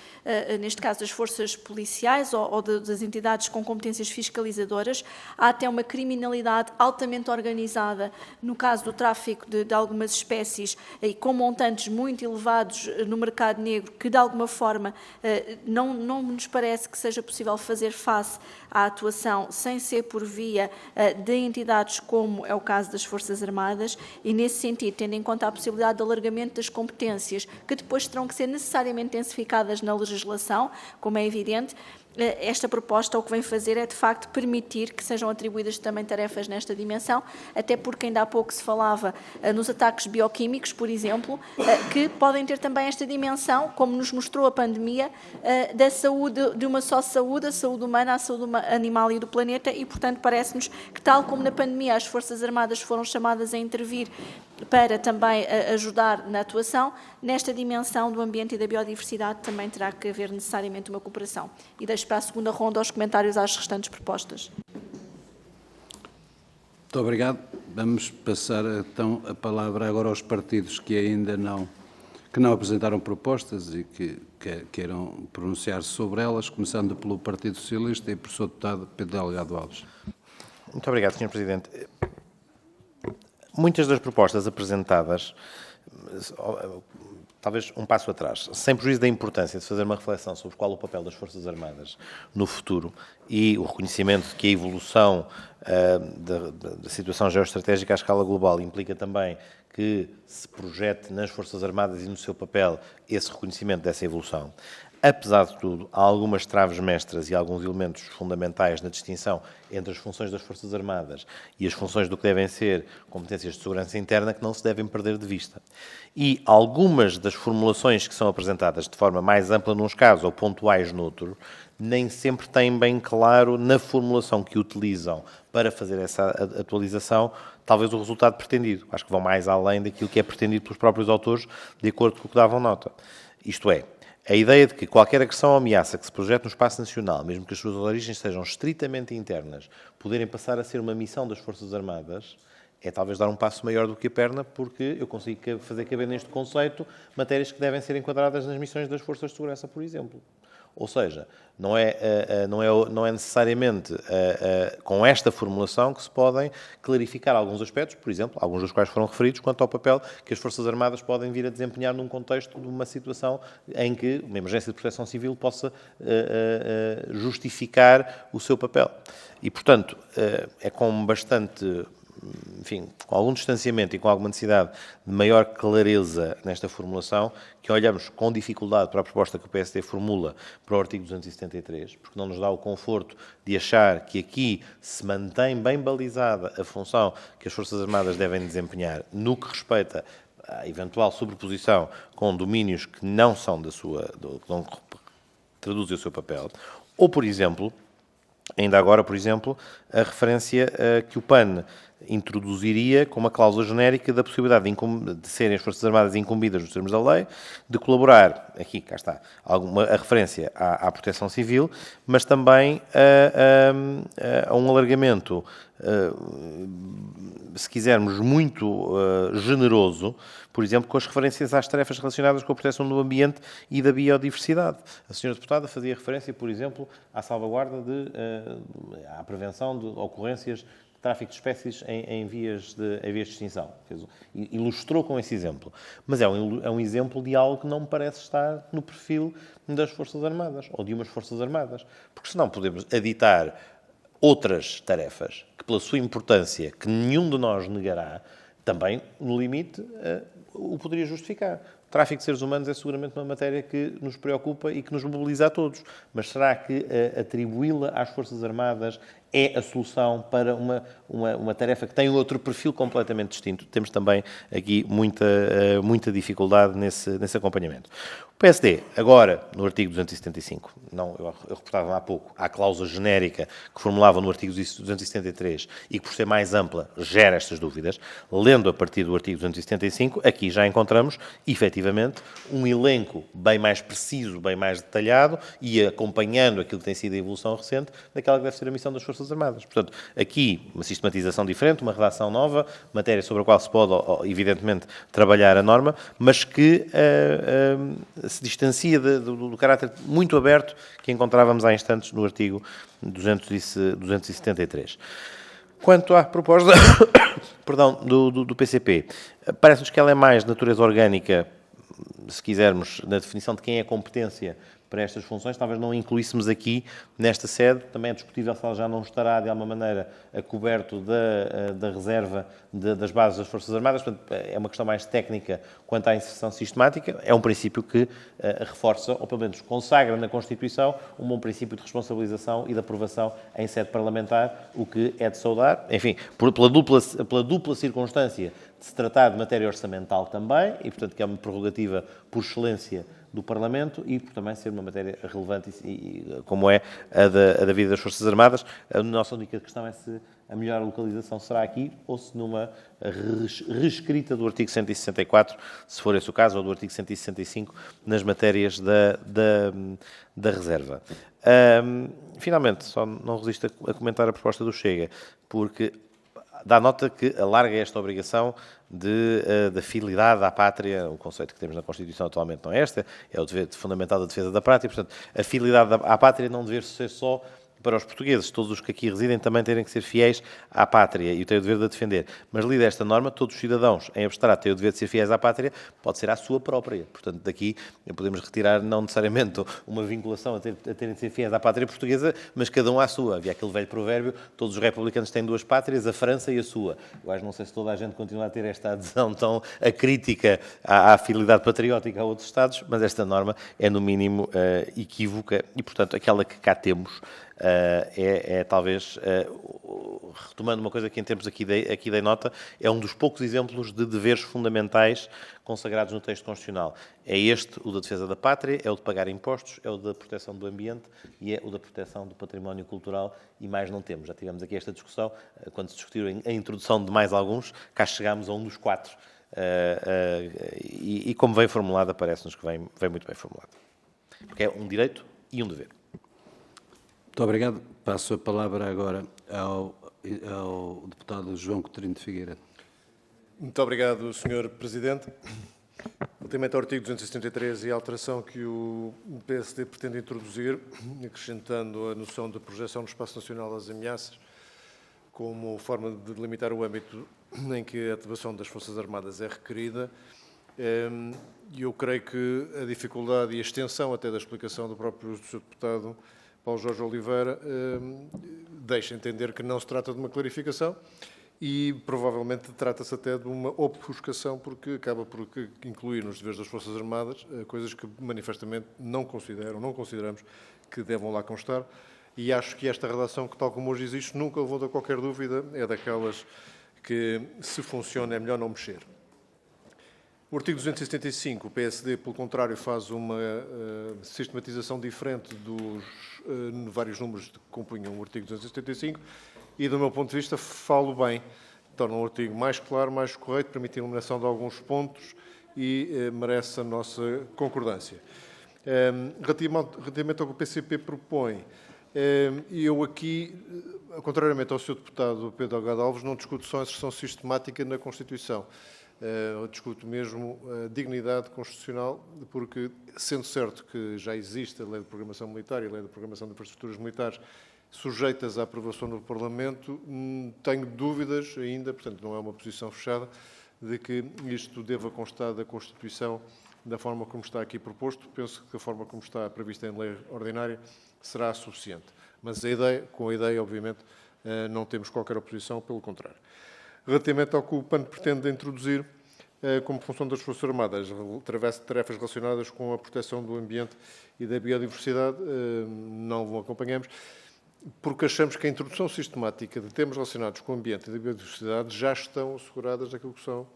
neste caso das forças policiais ou das entidades com competências fiscalizadoras. Há até uma criminalidade altamente organizada no caso do tráfico de algumas espécies e com montantes muito elevados no mercado negro que, de alguma forma, não nos parece que seja possível fazer face à atuação sem ser por via de entidades como é o caso das Forças Armadas e, nesse sentido, tendo em conta a possibilidade de alargamento das competências que depois terão que ser necessariamente intensificadas na legislação, como é evidente, esta proposta o que vem fazer é, de facto, permitir que sejam atribuídas também tarefas nesta dimensão, até porque ainda há pouco se falava nos ataques bioquímicos, por exemplo, que podem ter também esta dimensão, como nos mostrou a pandemia, da saúde, de uma só saúde, a saúde humana, a saúde animal e do planeta, e, portanto, parece-nos que, tal como na pandemia as Forças Armadas foram chamadas a intervir para também ajudar na atuação, nesta dimensão do ambiente e da biodiversidade também terá que haver necessariamente uma cooperação. E deixo para a segunda ronda os comentários às restantes propostas. Muito obrigado. Vamos passar então a palavra agora aos partidos que ainda não apresentaram propostas e que queiram pronunciar-se sobre elas, começando pelo Partido Socialista e por Sr. Deputado Pedro Delgado Alves. Muito obrigado, Sr. Presidente. Muitas das propostas apresentadas talvez um passo atrás, sem prejuízo da importância de fazer uma reflexão sobre qual é o papel das Forças Armadas no futuro e o reconhecimento de que a evolução da situação geoestratégica à escala global implica também que se projete nas Forças Armadas e no seu papel esse reconhecimento dessa evolução. Apesar de tudo, há algumas traves mestras e alguns elementos fundamentais na distinção entre as funções das Forças Armadas e as funções do que devem ser competências de segurança interna que não se devem perder de vista. E algumas das formulações que são apresentadas de forma mais ampla nos casos ou pontuais noutros, nem sempre têm bem claro na formulação que utilizam para fazer essa atualização, talvez o resultado pretendido. Acho que vão mais além daquilo que é pretendido pelos próprios autores, de acordo com o que davam nota. Isto é, a ideia de que qualquer agressão ou ameaça que se projete no espaço nacional, mesmo que as suas origens sejam estritamente internas, poderem passar a ser uma missão das Forças Armadas, é talvez dar um passo maior do que a perna, porque eu consigo fazer caber neste conceito matérias que devem ser enquadradas nas missões das Forças de Segurança, por exemplo. Ou seja, não é necessariamente com esta formulação que se podem clarificar alguns aspectos, por exemplo, alguns dos quais foram referidos, quanto ao papel que as Forças Armadas podem vir a desempenhar num contexto de uma situação em que uma emergência de proteção civil possa justificar o seu papel. E, portanto, é com bastante... Enfim, com algum distanciamento e com alguma necessidade de maior clareza nesta formulação, que olhamos com dificuldade para a proposta que o PSD formula para o artigo 273, porque não nos dá o conforto de achar que aqui se mantém bem balizada a função que as Forças Armadas devem desempenhar no que respeita à eventual sobreposição com domínios que não são que não traduzem o seu papel. Ou, por exemplo, ainda agora, por exemplo, a referência que o PAN introduziria com uma cláusula genérica da possibilidade de serem as Forças Armadas incumbidas nos termos da lei, de colaborar, aqui, cá está, a referência à proteção civil, mas também a um alargamento, se quisermos, muito generoso, por exemplo, com as referências às tarefas relacionadas com a proteção do ambiente e da biodiversidade. A senhora deputada fazia referência, por exemplo, à salvaguarda à prevenção de ocorrências de tráfico de espécies em vias de extinção. Ilustrou com esse exemplo. Mas é um exemplo de algo que não me parece estar no perfil das Forças Armadas, ou de umas Forças Armadas. Porque senão podemos aditar outras tarefas que, pela sua importância, que nenhum de nós negará, também, no limite, o poderia justificar. O tráfico de seres humanos é seguramente uma matéria que nos preocupa e que nos mobiliza a todos. Mas será que atribuí-la às Forças Armadas é a solução para uma tarefa que tem outro perfil completamente distinto? Temos também aqui muita dificuldade nesse acompanhamento. O PSD, agora, no artigo 275, eu reportava há pouco, há a cláusula genérica que formulava no artigo 273 e que, por ser mais ampla, gera estas dúvidas. Lendo a partir do artigo 275, aqui já encontramos, efetivamente, um elenco bem mais preciso, bem mais detalhado e acompanhando aquilo que tem sido a evolução recente daquela que deve ser a missão das Forças Armadas. Portanto, aqui, uma sistematização diferente, uma redação nova, matéria sobre a qual se pode, evidentemente, trabalhar a norma, mas que se distancia do caráter muito aberto que encontrávamos há instantes no artigo 273. Quanto à proposta do PCP, parece-nos que ela é mais de natureza orgânica, se quisermos, na definição de quem é a competência para estas funções, talvez não incluíssemos aqui, nesta sede, também é discutível se ela já não estará, de alguma maneira, a coberto da reserva das bases das Forças Armadas. Portanto, é uma questão mais técnica quanto à inserção sistemática. É um princípio que reforça, ou pelo menos consagra na Constituição, um bom princípio de responsabilização e de aprovação em sede parlamentar, o que é de saudar. Enfim, pela dupla circunstância de se tratar de matéria orçamental também, e, portanto, que é uma prerrogativa por excelência do Parlamento e por também ser uma matéria relevante como é a da vida das Forças Armadas. A nossa única questão é se a melhor localização será aqui ou se numa reescrita do artigo 164, se for esse o caso, ou do artigo 165, nas matérias da reserva. Finalmente, só não resisto a comentar a proposta do Chega, porque dá nota que alarga esta obrigação da fidelidade à pátria, o conceito que temos na Constituição atualmente não é este, é o dever fundamental da defesa da pátria. Portanto, a fidelidade à pátria não deve ser só para os portugueses, todos os que aqui residem, também terem que ser fiéis à pátria e têm o dever de a defender. Mas, lida esta norma, todos os cidadãos, em abstrato, têm o dever de ser fiéis à pátria, pode ser à sua própria. Portanto, daqui podemos retirar não necessariamente uma vinculação a terem de ser fiéis à pátria portuguesa, mas cada um à sua. Havia aquele velho provérbio, todos os republicanos têm duas pátrias, a França e a sua. Eu acho, não sei se toda a gente continua a ter esta adesão tão acrítica à fidelidade patriótica a outros Estados, mas esta norma é, no mínimo, equívoca e, portanto, aquela que cá temos talvez, retomando uma coisa que em tempos aqui dei nota, é um dos poucos exemplos de deveres fundamentais consagrados no texto constitucional. É este o da defesa da pátria, é o de pagar impostos, é o da proteção do ambiente e é o da proteção do património cultural, e mais não temos. Já tivemos aqui esta discussão, quando se discutiu a introdução de mais alguns, cá chegámos a um dos 4. E como vem formulada, parece-nos que vem muito bem formulada. Porque é um direito e um dever. Muito obrigado. Passo a palavra agora ao deputado João Coutinho de Figueiredo. Muito obrigado, Sr. Presidente. Relativamente ao artigo 273 e a alteração que o PSD pretende introduzir, acrescentando a noção de projeção no espaço nacional das ameaças, como forma de delimitar o âmbito em que a ativação das Forças Armadas é requerida, eu creio que a dificuldade e a extensão até da explicação do próprio Sr. Deputado Paulo Jorge Oliveira deixa entender que não se trata de uma clarificação e provavelmente trata-se até de uma obfuscação, porque acaba por incluir nos deveres das Forças Armadas coisas que manifestamente não consideramos que devam lá constar. E acho que esta redação, que tal como hoje existe, nunca levou a qualquer dúvida, é daquelas que, se funciona, é melhor não mexer. O artigo 275, o PSD, pelo contrário, faz uma sistematização diferente dos vários números que compunham o artigo 275 e, do meu ponto de vista, falo bem. Torna o artigo mais claro, mais correto, permite a eliminação de alguns pontos e merece a nossa concordância. Relativamente ao que o PCP propõe, eu aqui, contrariamente ao Sr. Deputado Pedro Delgado Alves, não discuto só a inserção sistemática na Constituição. Eu discuto mesmo a dignidade constitucional, porque, sendo certo que já existe a Lei de Programação Militar e a Lei de Programação de Infraestruturas Militares sujeitas à aprovação do Parlamento, tenho dúvidas ainda, portanto não é uma posição fechada, de que isto deva constar da Constituição da forma como está aqui proposto. Penso que a forma como está prevista em lei ordinária será suficiente. Mas com a ideia, obviamente, não temos qualquer oposição, pelo contrário. Relativamente ao que o PAN pretende introduzir como função das Forças Armadas, tarefas relacionadas com a proteção do ambiente e da biodiversidade, não o acompanhamos, porque achamos que a introdução sistemática de temas relacionados com o ambiente e da biodiversidade já estão asseguradas naquilo que são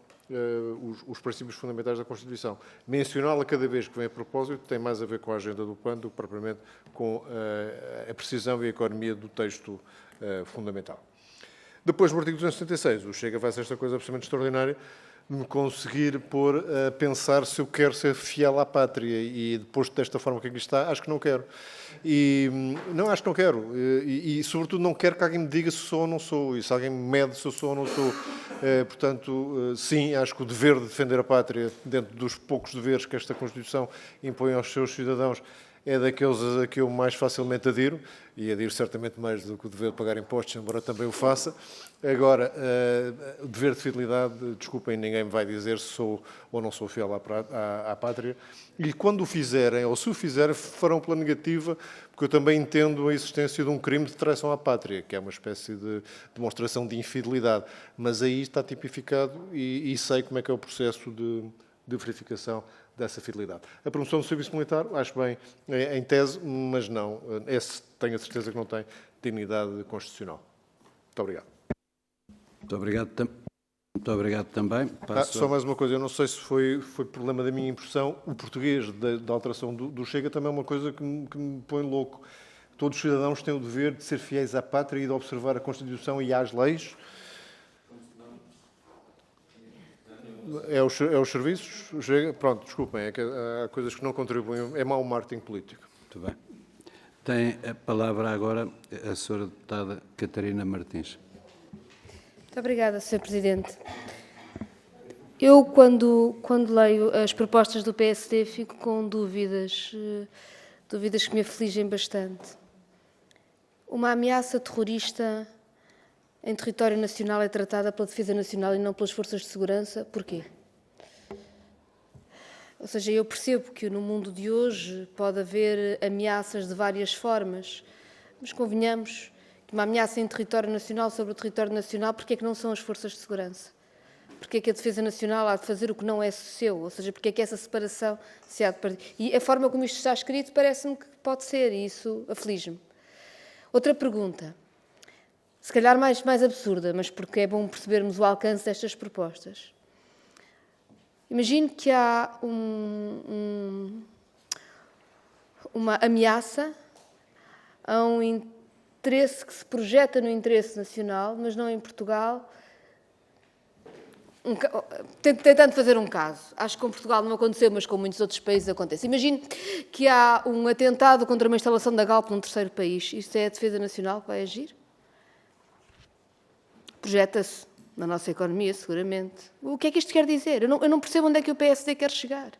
os princípios fundamentais da Constituição. Mencioná-la cada vez que vem a propósito tem mais a ver com a agenda do PAN do que propriamente com a precisão e a economia do texto fundamental. Depois, no artigo 276, o Chega faz esta coisa absolutamente extraordinária, de me conseguir pôr a pensar se eu quero ser fiel à pátria, e depois desta forma que aqui está, acho que não quero. Não, acho que não quero. E, sobretudo, não quero que alguém me diga se sou ou não sou, e se alguém me mede se eu sou ou não sou. Portanto, sim, acho que o dever de defender a pátria, dentro dos poucos deveres que esta Constituição impõe aos seus cidadãos, é daqueles a que eu mais facilmente adiro, e adiro certamente mais do que o dever de pagar impostos, embora também o faça. Agora, o dever de fidelidade, desculpem, ninguém me vai dizer se sou ou não sou fiel à pátria. E quando o fizerem, ou se o fizerem, farão pela negativa, porque eu também entendo a existência de um crime de traição à pátria, que é uma espécie de demonstração de infidelidade. Mas aí está tipificado e sei como é que é o processo de verificação dessa fidelidade. A promoção do serviço militar, acho bem, em tese, mas não. Esse tenho a certeza que não tem dignidade constitucional. Muito obrigado. Muito obrigado também. Só mais uma coisa, eu não sei se foi problema da minha impressão, o português da alteração do Chega também é uma coisa que me põe louco. Todos os cidadãos têm o dever de ser fiéis à pátria e de observar a Constituição e às leis. É os serviços? Chega? Pronto, desculpem, é que há coisas que não contribuem, é mau marketing político. Muito bem. Tem a palavra agora a senhora deputada Catarina Martins. Muito obrigada, Sr. Presidente. Eu, quando leio as propostas do PSD, fico com dúvidas que me afligem bastante. Uma ameaça terrorista em território nacional é tratada pela Defesa Nacional e não pelas Forças de Segurança. Porquê? Ou seja, eu percebo que no mundo de hoje pode haver ameaças de várias formas, mas convenhamos que uma ameaça em território nacional sobre o território nacional, porque é que não são as Forças de Segurança? Porque é que a Defesa Nacional há de fazer o que não é seu? Ou seja, porque é que essa separação se há de partir? E a forma como isto está escrito parece-me que pode ser, e isso aflige-me. Outra pergunta, se calhar mais absurda, mas porque é bom percebermos o alcance destas propostas. Imagino que há uma ameaça a um interesse que se projeta no interesse nacional, mas não em Portugal, tentando fazer um caso. Acho que com Portugal não aconteceu, mas com muitos outros países acontece. Imagino que há um atentado contra uma instalação da Galp num terceiro país. Isto é a Defesa Nacional que vai agir? Projeta-se na nossa economia, seguramente. O que é que isto quer dizer? Eu não percebo onde é que o PSD quer chegar.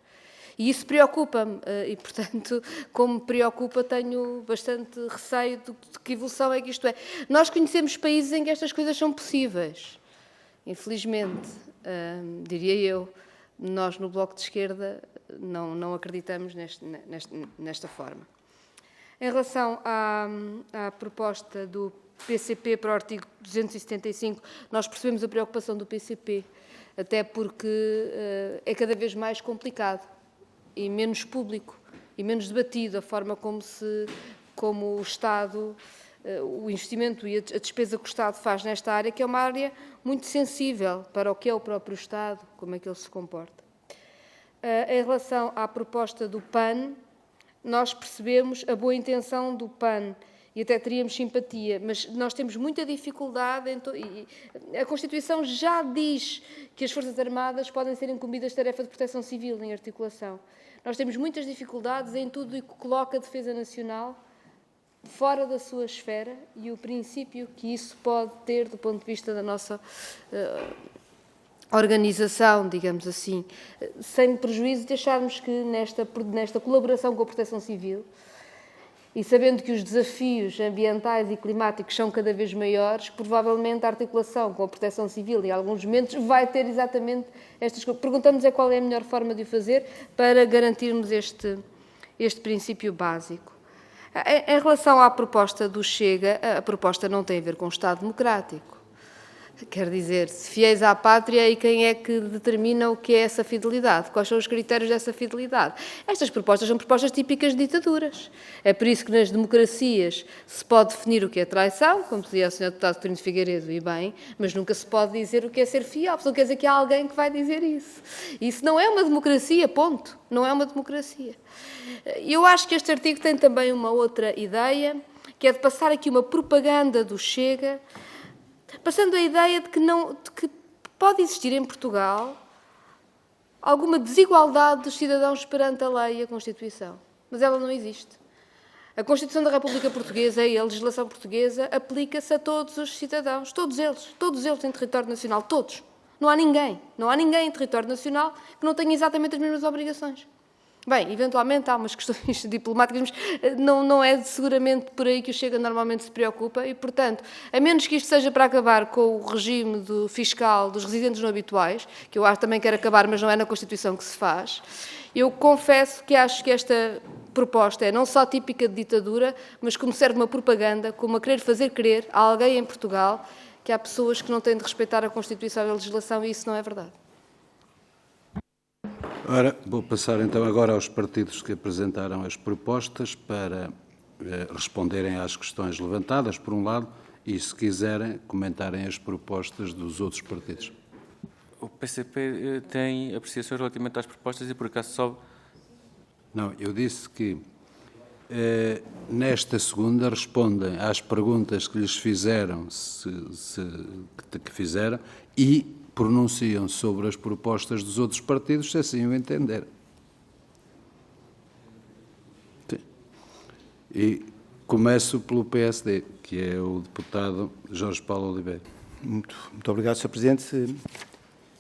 E isso preocupa-me. E, portanto, como me preocupa, tenho bastante receio de que evolução é que isto é. Nós conhecemos países em que estas coisas são possíveis. Infelizmente, diria eu, nós no Bloco de Esquerda não acreditamos nesta forma. Em relação à proposta do PCP para o artigo 275, nós percebemos a preocupação do PCP, até porque é cada vez mais complicado e menos público e menos debatido a forma como o Estado, o investimento e a despesa que o Estado faz nesta área, que é uma área muito sensível para o que é o próprio Estado, como é que ele se comporta. Em relação à proposta do PAN, nós percebemos a boa intenção do PAN e até teríamos simpatia, mas nós temos muita dificuldade, a Constituição já diz que as Forças Armadas podem ser incumbidas de tarefa de proteção civil em articulação. Nós temos muitas dificuldades em tudo o que coloca a Defesa Nacional fora da sua esfera e o princípio que isso pode ter do ponto de vista da nossa organização, digamos assim, sem prejuízo de acharmos que nesta colaboração com a proteção civil e sabendo que os desafios ambientais e climáticos são cada vez maiores, provavelmente a articulação com a proteção civil em alguns momentos vai ter exatamente estas coisas. Perguntamos qual é a melhor forma de o fazer para garantirmos este princípio básico. Em relação à proposta do Chega, a proposta não tem a ver com o Estado Democrático. Quer dizer, se fiéis à pátria, e quem é que determina o que é essa fidelidade? Quais são os critérios dessa fidelidade? Estas propostas são propostas típicas de ditaduras. É por isso que nas democracias se pode definir o que é traição, como dizia o Sr. Deputado Coutinho de Figueiredo, e bem, mas nunca se pode dizer o que é ser fiel, porque não quer dizer que há alguém que vai dizer isso. Isso não é uma democracia, ponto. Não é uma democracia. Eu acho que este artigo tem também uma outra ideia, que é de passar aqui uma propaganda do Chega, passando a ideia de que pode existir em Portugal alguma desigualdade dos cidadãos perante a lei e a Constituição. Mas ela não existe. A Constituição da República Portuguesa e a legislação portuguesa aplica-se a todos os cidadãos, todos eles em território nacional, todos. Não há ninguém em território nacional que não tenha exatamente as mesmas obrigações. Bem, eventualmente há umas questões diplomáticas, mas não é seguramente por aí que o Chega normalmente se preocupa e, portanto, a menos que isto seja para acabar com o regime fiscal dos residentes não habituais, que eu acho também quero acabar, mas não é na Constituição que se faz, eu confesso que acho que esta proposta é não só típica de ditadura, mas como serve uma propaganda, como a querer fazer crer a alguém em Portugal que há pessoas que não têm de respeitar a Constituição e a legislação e isso não é verdade. Ora, vou passar então agora aos partidos que apresentaram as propostas para responderem às questões levantadas, por um lado, e, se quiserem, comentarem as propostas dos outros partidos. O PCP tem apreciações relativamente às propostas e, por acaso, só... Não, eu disse que nesta segunda respondem às perguntas que lhes fizeram, que fizeram, e pronunciam sobre as propostas dos outros partidos, se assim o entender. Sim. E começo pelo PSD, que é o deputado Jorge Paulo Oliveira. Muito obrigado, Sr. Presidente.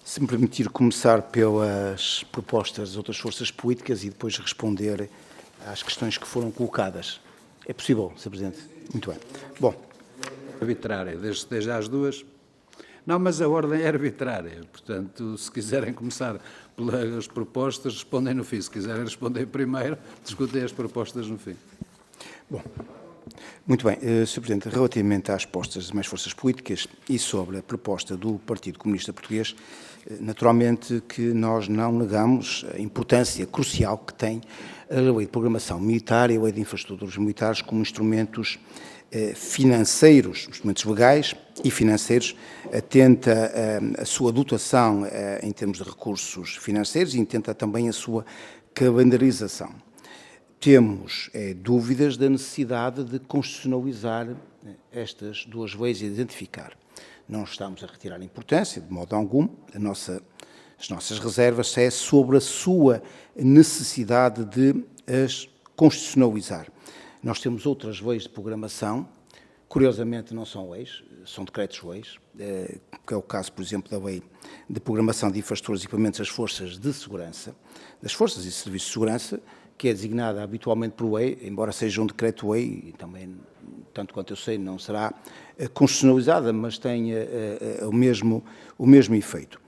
Se me permitir começar pelas propostas das outras forças políticas e depois responder às questões que foram colocadas. É possível, Sr. Presidente? Muito bem. Bom, Arbitrária, desde às 2. Não, mas a ordem é arbitrária. Portanto, se quiserem começar pelas propostas, respondem no fim. Se quiserem responder primeiro, discutem as propostas no fim. bom. Muito bem, Sr. Presidente, relativamente às propostas das demais forças políticas e sobre a proposta do Partido Comunista Português, naturalmente que nós não negamos a importância crucial que tem a Lei de Programação Militar e a Lei de Infraestruturas Militares como instrumentos financeiros, instrumentos legais e financeiros, atenta a sua dotação em termos de recursos financeiros e intenta também a sua calendarização. Temos dúvidas da necessidade de constitucionalizar estas duas leis e identificar. Não estamos a retirar a importância, de modo algum, as nossas reservas é sobre a sua necessidade de as constitucionalizar. Nós temos outras leis de programação, curiosamente não são leis, são decretos-leis, que é o caso, por exemplo, da Lei de Programação de Infraestruturas e Equipamentos das Forças de Segurança, das Forças e Serviços de Segurança, que é designada habitualmente por lei, embora seja um decreto-lei, e também, tanto quanto eu sei, não será constitucionalizada, mas tem o mesmo efeito.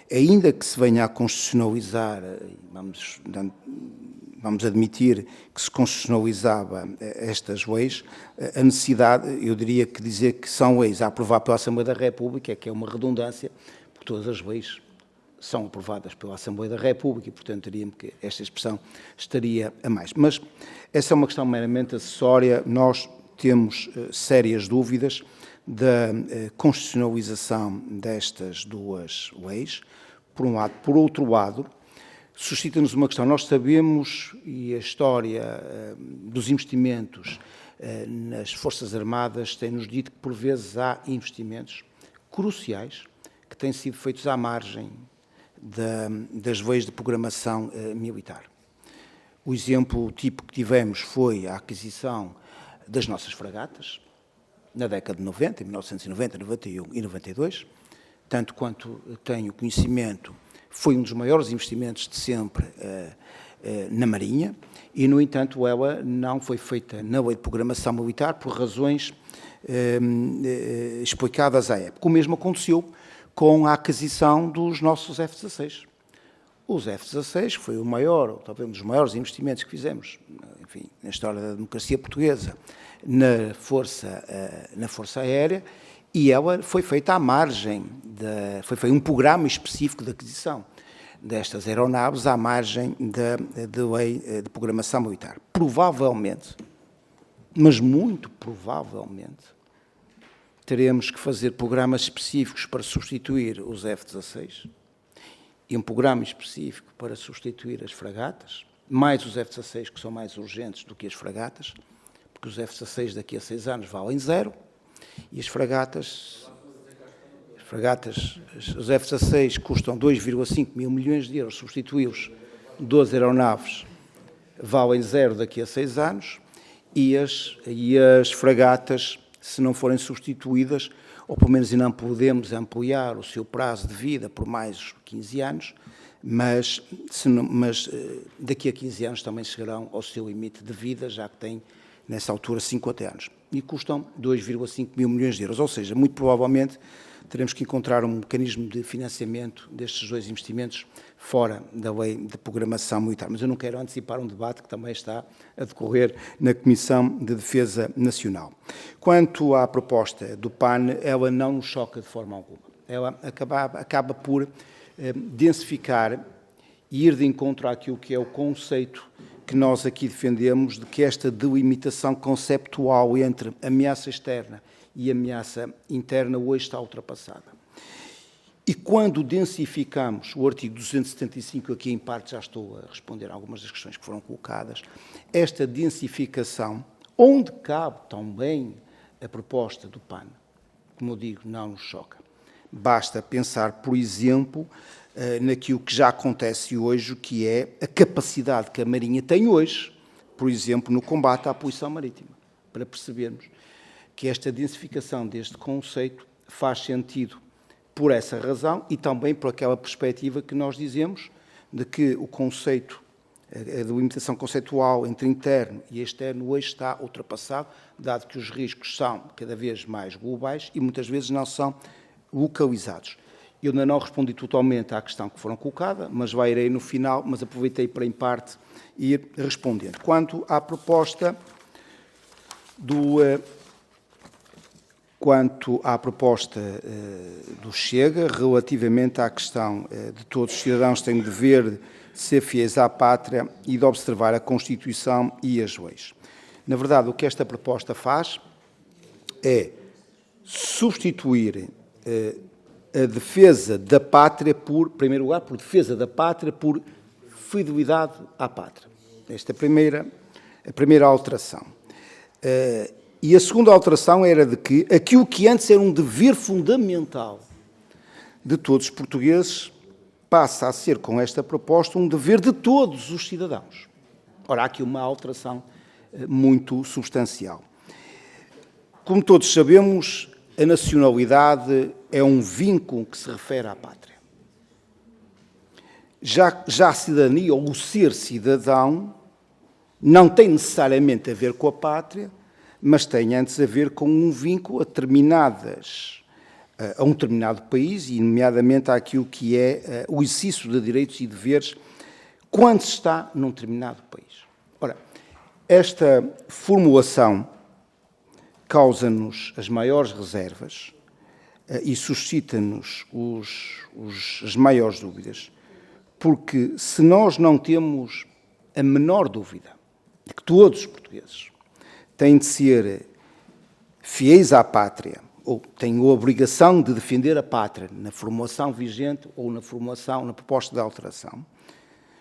Ainda que se venha a constitucionalizar, vamos admitir que se constitucionalizava estas leis, a necessidade, eu diria que dizer que são leis a aprovar pela Assembleia da República, é que é uma redundância, porque todas as leis são aprovadas pela Assembleia da República e, portanto, diríamos que esta expressão estaria a mais. Mas essa é uma questão meramente acessória. Nós temos sérias dúvidas da constitucionalização destas duas leis, por um lado. Por outro lado, suscita-nos uma questão. Nós sabemos, e a história dos investimentos nas Forças Armadas tem-nos dito que, por vezes, há investimentos cruciais que têm sido feitos à margem das leis de programação militar. O exemplo tipo que tivemos foi a aquisição das nossas fragatas, na década de 90, em 1990, 91 e 92. Tanto quanto tenho conhecimento, foi um dos maiores investimentos de sempre na Marinha e, no entanto, ela não foi feita na Lei de Programação Militar por razões explicadas à época. O mesmo aconteceu com a aquisição dos nossos F-16. Os F-16 foi o maior, ou talvez um dos maiores investimentos que fizemos, enfim, na história da democracia portuguesa, na Força Aérea, e ela foi feita à margem, foi feito um programa específico de aquisição destas aeronaves à margem da Lei de Programação Militar. Provavelmente, mas muito provavelmente, teremos que fazer programas específicos para substituir os F-16 e um programa específico para substituir as fragatas, mais os F-16 que são mais urgentes do que as fragatas, porque os F-16 daqui a 6 anos valem 0 e as fragatas, os F-16 custam 2,5 mil milhões de euros, substituí-los 12 aeronaves valem 0 daqui a 6 anos e as fragatas, se não forem substituídas, ou pelo menos não podemos ampliar o seu prazo de vida por mais 15 anos, mas daqui a 15 anos também chegarão ao seu limite de vida, já que têm, nessa altura, 50 anos. E custam 2,5 mil milhões de euros, ou seja, muito provavelmente teremos que encontrar um mecanismo de financiamento destes dois investimentos fora da Lei de Programação Militar. Mas eu não quero antecipar um debate que também está a decorrer na Comissão de Defesa Nacional. Quanto à proposta do PAN, ela não nos choca de forma alguma. Ela acaba por densificar e ir de encontro àquilo que é o conceito que nós aqui defendemos, de que esta delimitação conceptual entre ameaça externa e ameaça interna hoje está ultrapassada. E quando densificamos o artigo 275, aqui em parte já estou a responder a algumas das questões que foram colocadas, esta densificação, onde cabe também a proposta do PAN, como eu digo, não nos choca. Basta pensar, por exemplo, naquilo que já acontece hoje, que é a capacidade que a Marinha tem hoje, por exemplo, no combate à poluição marítima, para percebermos que esta densificação deste conceito faz sentido por essa razão e também por aquela perspectiva que nós dizemos de que o conceito A delimitação conceitual entre interno e externo hoje está ultrapassado, dado que os riscos são cada vez mais globais e muitas vezes não são localizados. Eu ainda não respondi totalmente à questão que foram colocada, mas irei no final, mas aproveitei para, em parte, ir respondendo. Quanto à proposta do Chega, relativamente à questão de todos os cidadãos têm o dever de ser fiéis à pátria e de observar a Constituição e as leis. Na verdade, o que esta proposta faz é substituir a defesa da pátria por, em primeiro lugar, por defesa da pátria por fidelidade à pátria. Esta é a primeira alteração. E a segunda alteração era de que aquilo que antes era um dever fundamental de todos os portugueses passa a ser, com esta proposta, um dever de todos os cidadãos. Ora, há aqui uma alteração muito substancial. Como todos sabemos, a nacionalidade é um vínculo que se refere à pátria. Já a cidadania, ou o ser cidadão, não tem necessariamente a ver com a pátria, mas tem antes a ver com um vínculo a um determinado país, e nomeadamente àquilo que é o exercício de direitos e deveres quando se está num determinado país. Ora, esta formulação causa-nos as maiores reservas e suscita-nos as maiores dúvidas, porque se nós não temos a menor dúvida de que todos os portugueses têm de ser fiéis à pátria, ou têm a obrigação de defender a pátria na formulação vigente ou na proposta de alteração,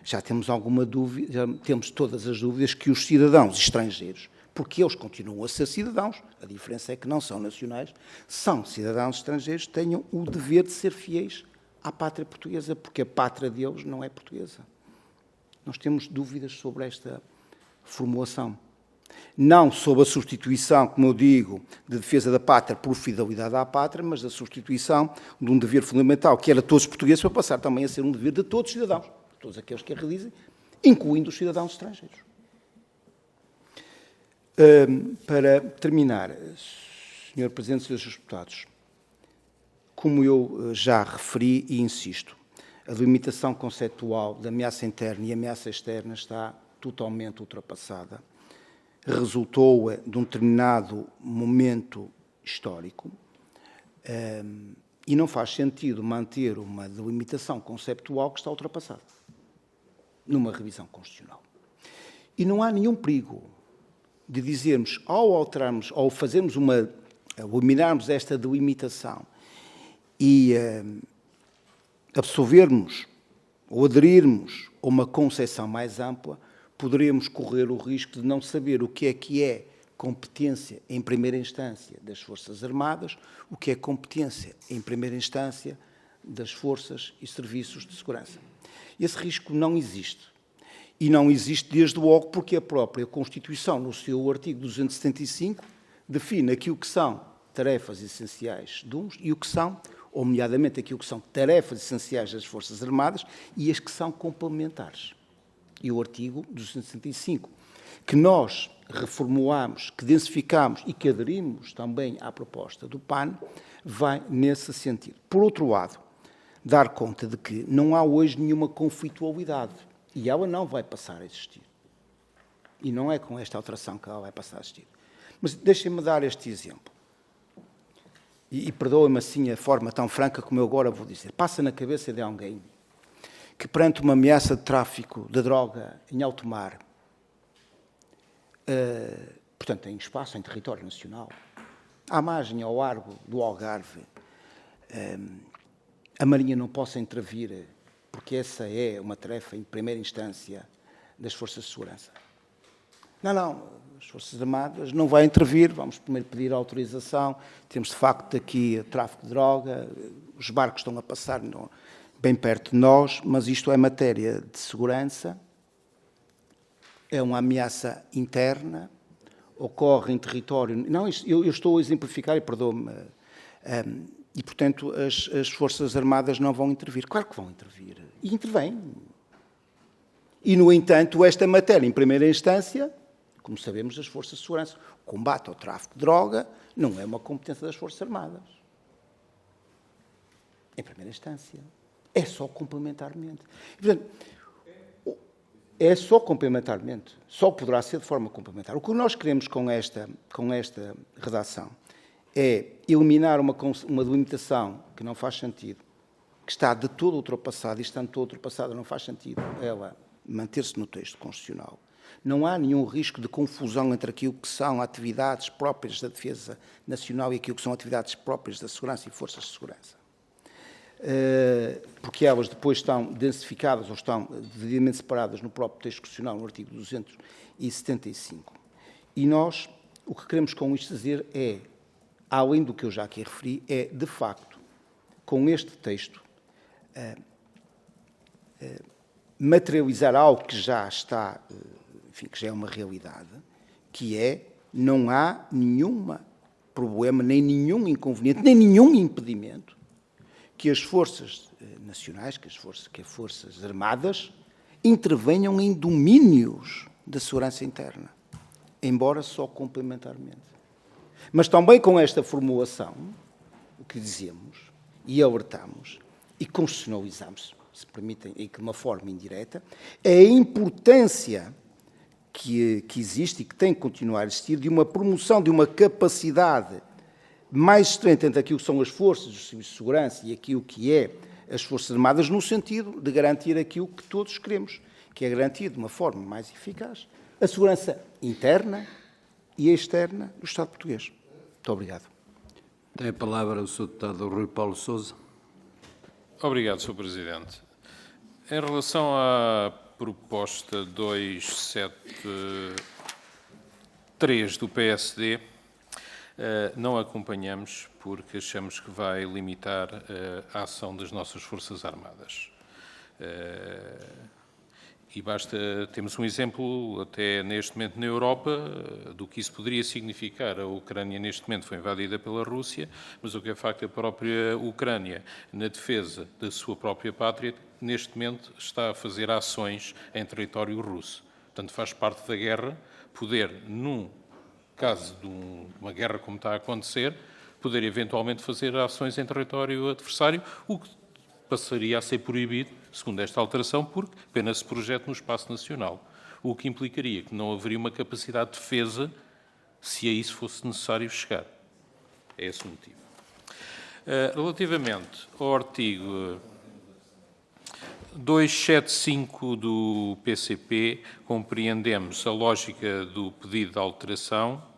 já temos alguma dúvida, já temos todas as dúvidas que os cidadãos estrangeiros, porque eles continuam a ser cidadãos, a diferença é que não são nacionais, são cidadãos estrangeiros, tenham o dever de ser fiéis à pátria portuguesa, porque a pátria deles não é portuguesa. Nós temos dúvidas sobre esta formulação. Não sobre a substituição, como eu digo, de defesa da pátria por fidelidade à pátria, mas da substituição de um dever fundamental, que era de todos os portugueses, para passar também a ser um dever de todos os cidadãos, todos aqueles que a realizem, incluindo os cidadãos estrangeiros. Para terminar, Sr. Presidente e Srs. Deputados, como eu já referi e insisto, a delimitação conceitual da ameaça interna e ameaça externa está totalmente ultrapassada. Resultou de um determinado momento histórico e não faz sentido manter uma delimitação conceptual que está ultrapassada numa revisão constitucional. E não há nenhum perigo de dizermos, ao alterarmos, ao fazermos eliminarmos esta delimitação e absorvermos ou aderirmos a uma concepção mais ampla, poderemos correr o risco de não saber o que é competência em primeira instância das Forças Armadas, o que é competência em primeira instância das forças e serviços de segurança. Esse risco não existe. E não existe desde logo porque a própria Constituição, no seu artigo 275, define aquilo que são tarefas essenciais de uns e o que são, ou nomeadamente aquilo que são tarefas essenciais das Forças Armadas e as que são complementares. E o artigo 265, que nós reformulamos, que densificamos e que aderimos também à proposta do PAN, vai nesse sentido. Por outro lado, dar conta de que não há hoje nenhuma conflitualidade e ela não vai passar a existir. E não é com esta alteração que ela vai passar a existir. Mas deixem-me dar este exemplo. E perdoem-me assim a forma tão franca como eu agora vou dizer. Passa na cabeça de alguém que perante uma ameaça de tráfico de droga em alto mar, portanto em espaço, em território nacional, à margem, ao largo do Algarve, a Marinha não possa intervir, porque essa é uma tarefa em primeira instância das Forças de Segurança. Não, as Forças Armadas não vão intervir, vamos primeiro pedir autorização, temos de facto aqui tráfico de droga, os barcos estão a passar bem perto de nós, mas isto é matéria de segurança, é uma ameaça interna, ocorre em território... Não, eu estou a exemplificar, e perdoe-me, e, portanto, as Forças Armadas não vão intervir. Claro que vão intervir. E intervêm. E, no entanto, esta matéria, em primeira instância, como sabemos, das Forças de Segurança, o combate ao tráfico de droga não é uma competência das Forças Armadas. Em primeira instância. É só complementarmente. E, portanto, é só complementarmente. Só poderá ser de forma complementar. O que nós queremos com esta redação é eliminar uma delimitação que não faz sentido, que está de todo ultrapassada, e estando todo ultrapassada não faz sentido ela manter-se no texto constitucional. Não há nenhum risco de confusão entre aquilo que são atividades próprias da defesa nacional e aquilo que são atividades próprias da segurança e forças de segurança. Porque elas depois estão densificadas ou estão devidamente separadas no próprio texto constitucional, no artigo 275. E nós, o que queremos com isto dizer é, além do que eu já aqui referi, é, de facto, com este texto, materializar algo que já está, enfim, que já é uma realidade, que é, não há nenhum problema, nem nenhum inconveniente, nem nenhum impedimento que as forças nacionais, que as forças armadas, intervenham em domínios da segurança interna, embora só complementarmente. Mas também com esta formulação, o que dizemos e alertamos e constitucionalizamos, se permitem, e de uma forma indireta, é a importância que existe e que tem que continuar a existir de uma promoção de uma capacidade mais estreita entre aquilo que são as forças dos serviços de segurança e aquilo que é as Forças Armadas, no sentido de garantir aquilo que todos queremos, que é garantir de uma forma mais eficaz a segurança interna e externa do Estado português. Muito obrigado. Tem a palavra o Sr. Deputado Rui Paulo Sousa. Obrigado, Sr. Presidente. Em relação à proposta 273 do PSD, não acompanhamos porque achamos que vai limitar a ação das nossas Forças Armadas. E temos um exemplo, até neste momento na Europa, do que isso poderia significar. A Ucrânia, neste momento, foi invadida pela Rússia, mas o que é facto, a própria Ucrânia, na defesa da sua própria pátria, neste momento está a fazer ações em território russo. Portanto, faz parte da guerra poder, num caso de uma guerra como está a acontecer, poder eventualmente fazer ações em território adversário, o que passaria a ser proibido, segundo esta alteração, porque apenas se projeta no espaço nacional, o que implicaria que não haveria uma capacidade de defesa se a isso fosse necessário chegar. É esse o motivo. Relativamente ao artigo 275 do PCP, compreendemos a lógica do pedido de alteração,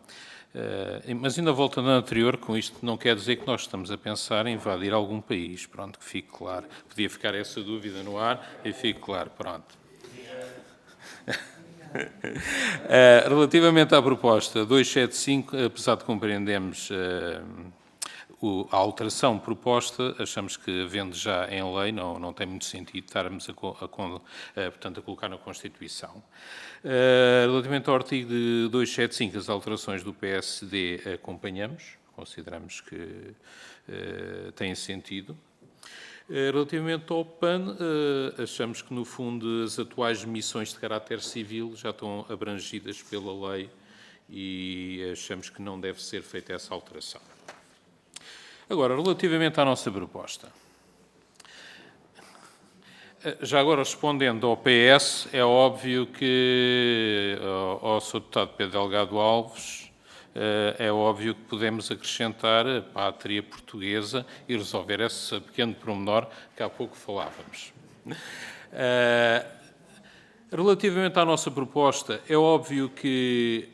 mas ainda voltando ao anterior, com isto não quer dizer que nós estamos a pensar em invadir algum país, pronto, que fique claro. Podia ficar essa dúvida no ar e fique claro, pronto. Relativamente à proposta 275, apesar de compreendermos a alteração proposta, achamos que, havendo já em lei, não tem muito sentido estarmos portanto, a colocar na Constituição. Relativamente ao artigo de 275, as alterações do PSD acompanhamos, consideramos que têm sentido. Relativamente ao PAN, achamos que, no fundo, as atuais missões de caráter civil já estão abrangidas pela lei e achamos que não deve ser feita essa alteração. Agora, relativamente à nossa proposta, já agora respondendo ao PS, é óbvio que, ao Sr. Deputado Pedro Delgado Alves, é óbvio que podemos acrescentar a pátria portuguesa e resolver esse pequeno pormenor que há pouco falávamos. Relativamente à nossa proposta, é óbvio que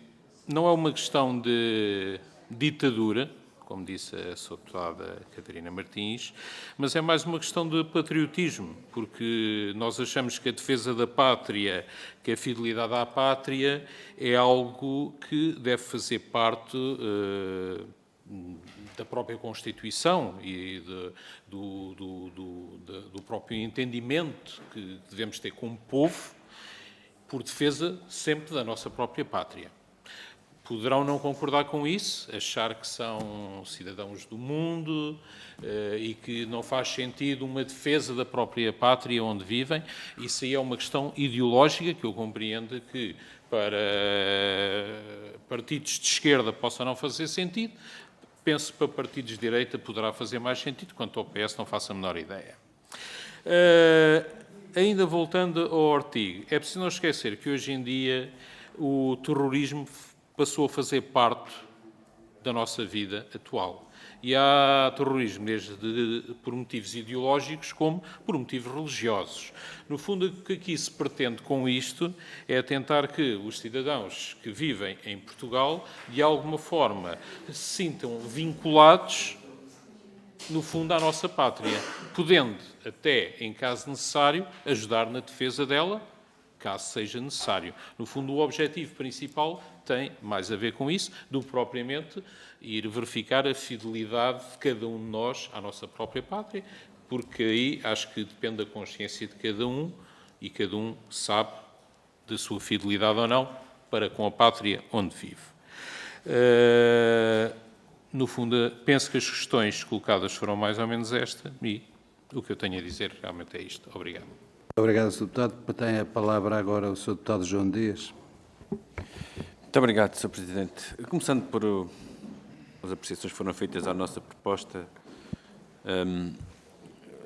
não é uma questão de ditadura, como disse a Sra. Deputada Catarina Martins, mas é mais uma questão de patriotismo, porque nós achamos que a defesa da pátria, que a fidelidade à pátria, é algo que deve fazer parte da própria Constituição e do próprio entendimento que devemos ter como povo, por defesa sempre da nossa própria pátria. Poderão não concordar com isso, achar que são cidadãos do mundo e que não faz sentido uma defesa da própria pátria onde vivem. Isso aí é uma questão ideológica que eu compreendo que para partidos de esquerda possa não fazer sentido. Penso que para partidos de direita poderá fazer mais sentido, quanto ao PS não faço a menor ideia. Ainda voltando ao artigo, é preciso não esquecer que hoje em dia o terrorismo passou a fazer parte da nossa vida atual. E há terrorismo desde por motivos ideológicos como por motivos religiosos. No fundo, o que aqui se pretende com isto é tentar que os cidadãos que vivem em Portugal, de alguma forma, se sintam vinculados, no fundo, à nossa pátria, podendo, até em caso necessário, ajudar na defesa dela, caso seja necessário. No fundo, o objetivo principal tem mais a ver com isso do que propriamente ir verificar a fidelidade de cada um de nós à nossa própria pátria, porque aí acho que depende da consciência de cada um e cada um sabe da sua fidelidade ou não para com a pátria onde vive. No fundo, penso que as questões colocadas foram mais ou menos esta e o que eu tenho a dizer realmente é isto. Obrigado. Obrigado, Sr. Deputado. Tem a palavra agora o Sr. Deputado João Dias. Muito obrigado, Sr. Presidente. Começando por as apreciações que foram feitas à nossa proposta,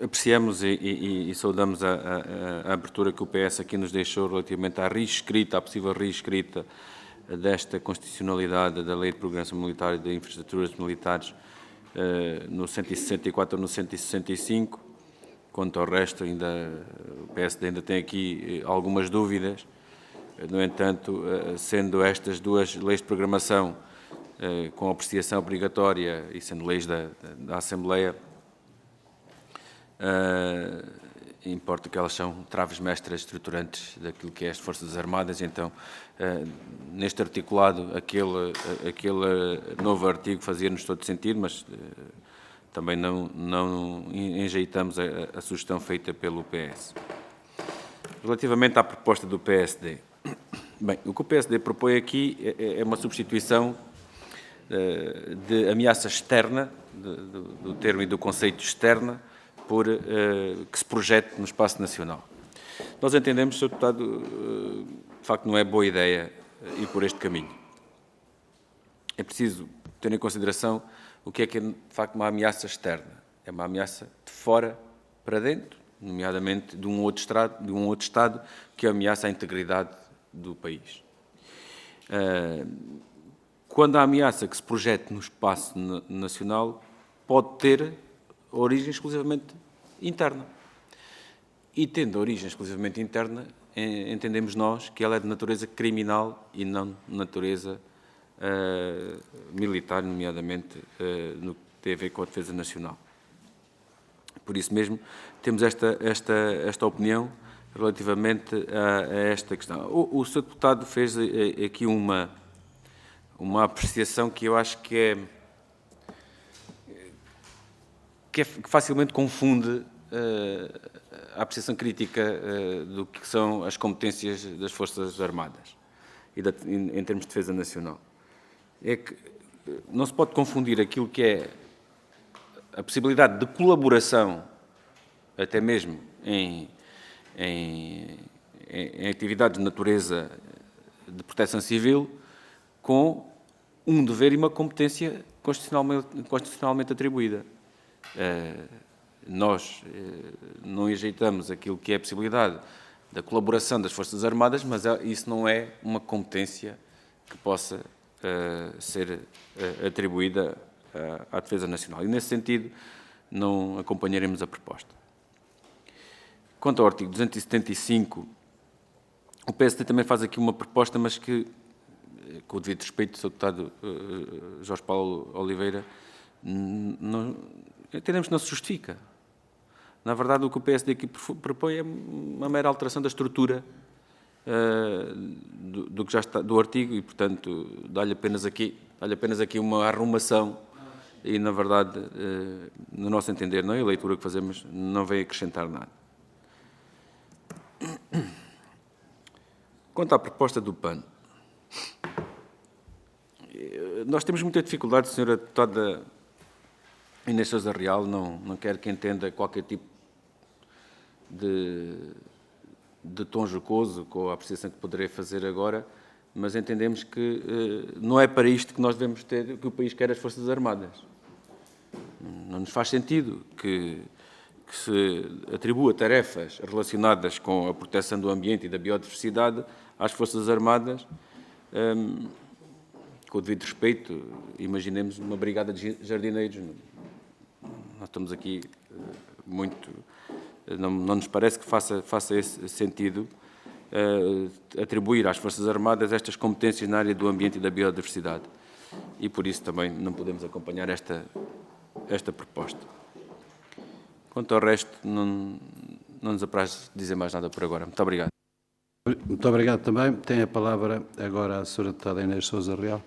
apreciamos e saudamos a abertura que o PS aqui nos deixou relativamente à reescrita, à possível reescrita desta constitucionalidade da Lei de Programação Militar e de Infraestruturas Militares no 164 ou no 165. Quanto ao resto, o PSD ainda tem aqui algumas dúvidas. No entanto, sendo estas duas leis de programação com apreciação obrigatória e sendo leis da Assembleia, importa que elas são traves mestras estruturantes daquilo que é as Forças Armadas. Então, neste articulado, aquele novo artigo fazia-nos todo sentido, mas também não enjeitamos a sugestão feita pelo PS. Relativamente à proposta do PSD, bem, o que o PSD propõe aqui é uma substituição de ameaça externa, do termo e do conceito externa, por que se projete no espaço nacional. Nós entendemos, Sr. Deputado, de facto não é boa ideia ir por este caminho. É preciso ter em consideração o que é, de facto, uma ameaça externa. É uma ameaça de fora para dentro, nomeadamente de um outro Estado que ameaça a integridade do país. Quando a ameaça que se projete no espaço nacional pode ter origem exclusivamente interna. E tendo origem exclusivamente interna, entendemos nós que ela é de natureza criminal e não de natureza militar, nomeadamente no que tem a ver com a defesa nacional. Por isso mesmo, temos esta opinião relativamente a esta questão. O Sr. Deputado fez aqui uma apreciação que eu acho que facilmente confunde a apreciação crítica do que são as competências das Forças Armadas em termos de defesa nacional. É que não se pode confundir aquilo que é a possibilidade de colaboração, até mesmo em atividades de natureza de proteção civil, com um dever e uma competência constitucionalmente atribuída. Nós não enjeitamos aquilo que é a possibilidade da colaboração das Forças Armadas, mas isso não é uma competência que possa ser atribuída à defesa nacional. E, nesse sentido, não acompanharemos a proposta. Quanto ao artigo 275, o PSD também faz aqui uma proposta, mas que, com o devido respeito, Sr. Deputado Jorge Paulo Oliveira, entendemos que não se justifica. Na verdade, o que o PSD aqui propõe é uma mera alteração da estrutura do que já está do artigo e, portanto, dá-lhe apenas aqui uma arrumação e, na verdade, no nosso entender, não é a leitura que fazemos, não vem acrescentar nada. Quanto à proposta do PAN, Nós temos muita dificuldade, Sra. Deputada Inês Sousa Real, não quero que entenda qualquer tipo de tom jocoso com a apreciação que poderei fazer agora, mas entendemos que não é para isto que nós devemos ter, que o país quer as Forças Armadas. Não nos faz sentido que se atribua tarefas relacionadas com a proteção do ambiente e da biodiversidade às Forças Armadas. Com o devido respeito, imaginemos uma brigada de jardineiros. Nós estamos aqui muito... Não nos parece que faça esse sentido atribuir às Forças Armadas estas competências na área do ambiente e da biodiversidade. E por isso também não podemos acompanhar esta proposta. Quanto ao resto, não nos apraz dizer mais nada por agora. Muito obrigado. Muito obrigado também. Tem a palavra agora a Sra. Deputada Inês Sousa Real.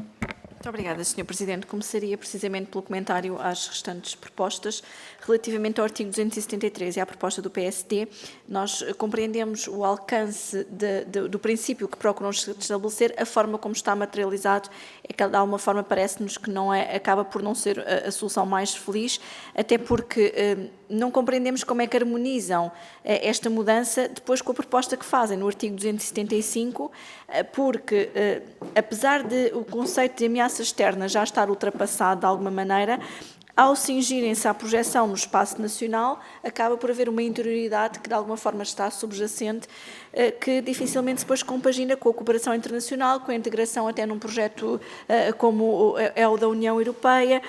Muito obrigada, Sr. Presidente. Começaria precisamente pelo comentário às restantes propostas. Relativamente ao artigo 273 e à proposta do PSD, nós compreendemos o alcance do princípio que procuram estabelecer. A forma como está materializado é que, de alguma forma, parece-nos que acaba por não ser a solução mais feliz, até porque não compreendemos como é que harmonizam esta mudança depois com a proposta que fazem no artigo 275, porque, apesar de o conceito de ameaça externa já estar ultrapassado de alguma maneira, ao cingirem-se à projeção no espaço nacional, acaba por haver uma interioridade que de alguma forma está subjacente, que dificilmente depois compagina com a cooperação internacional, com a integração até num projeto como é o da União Europeia,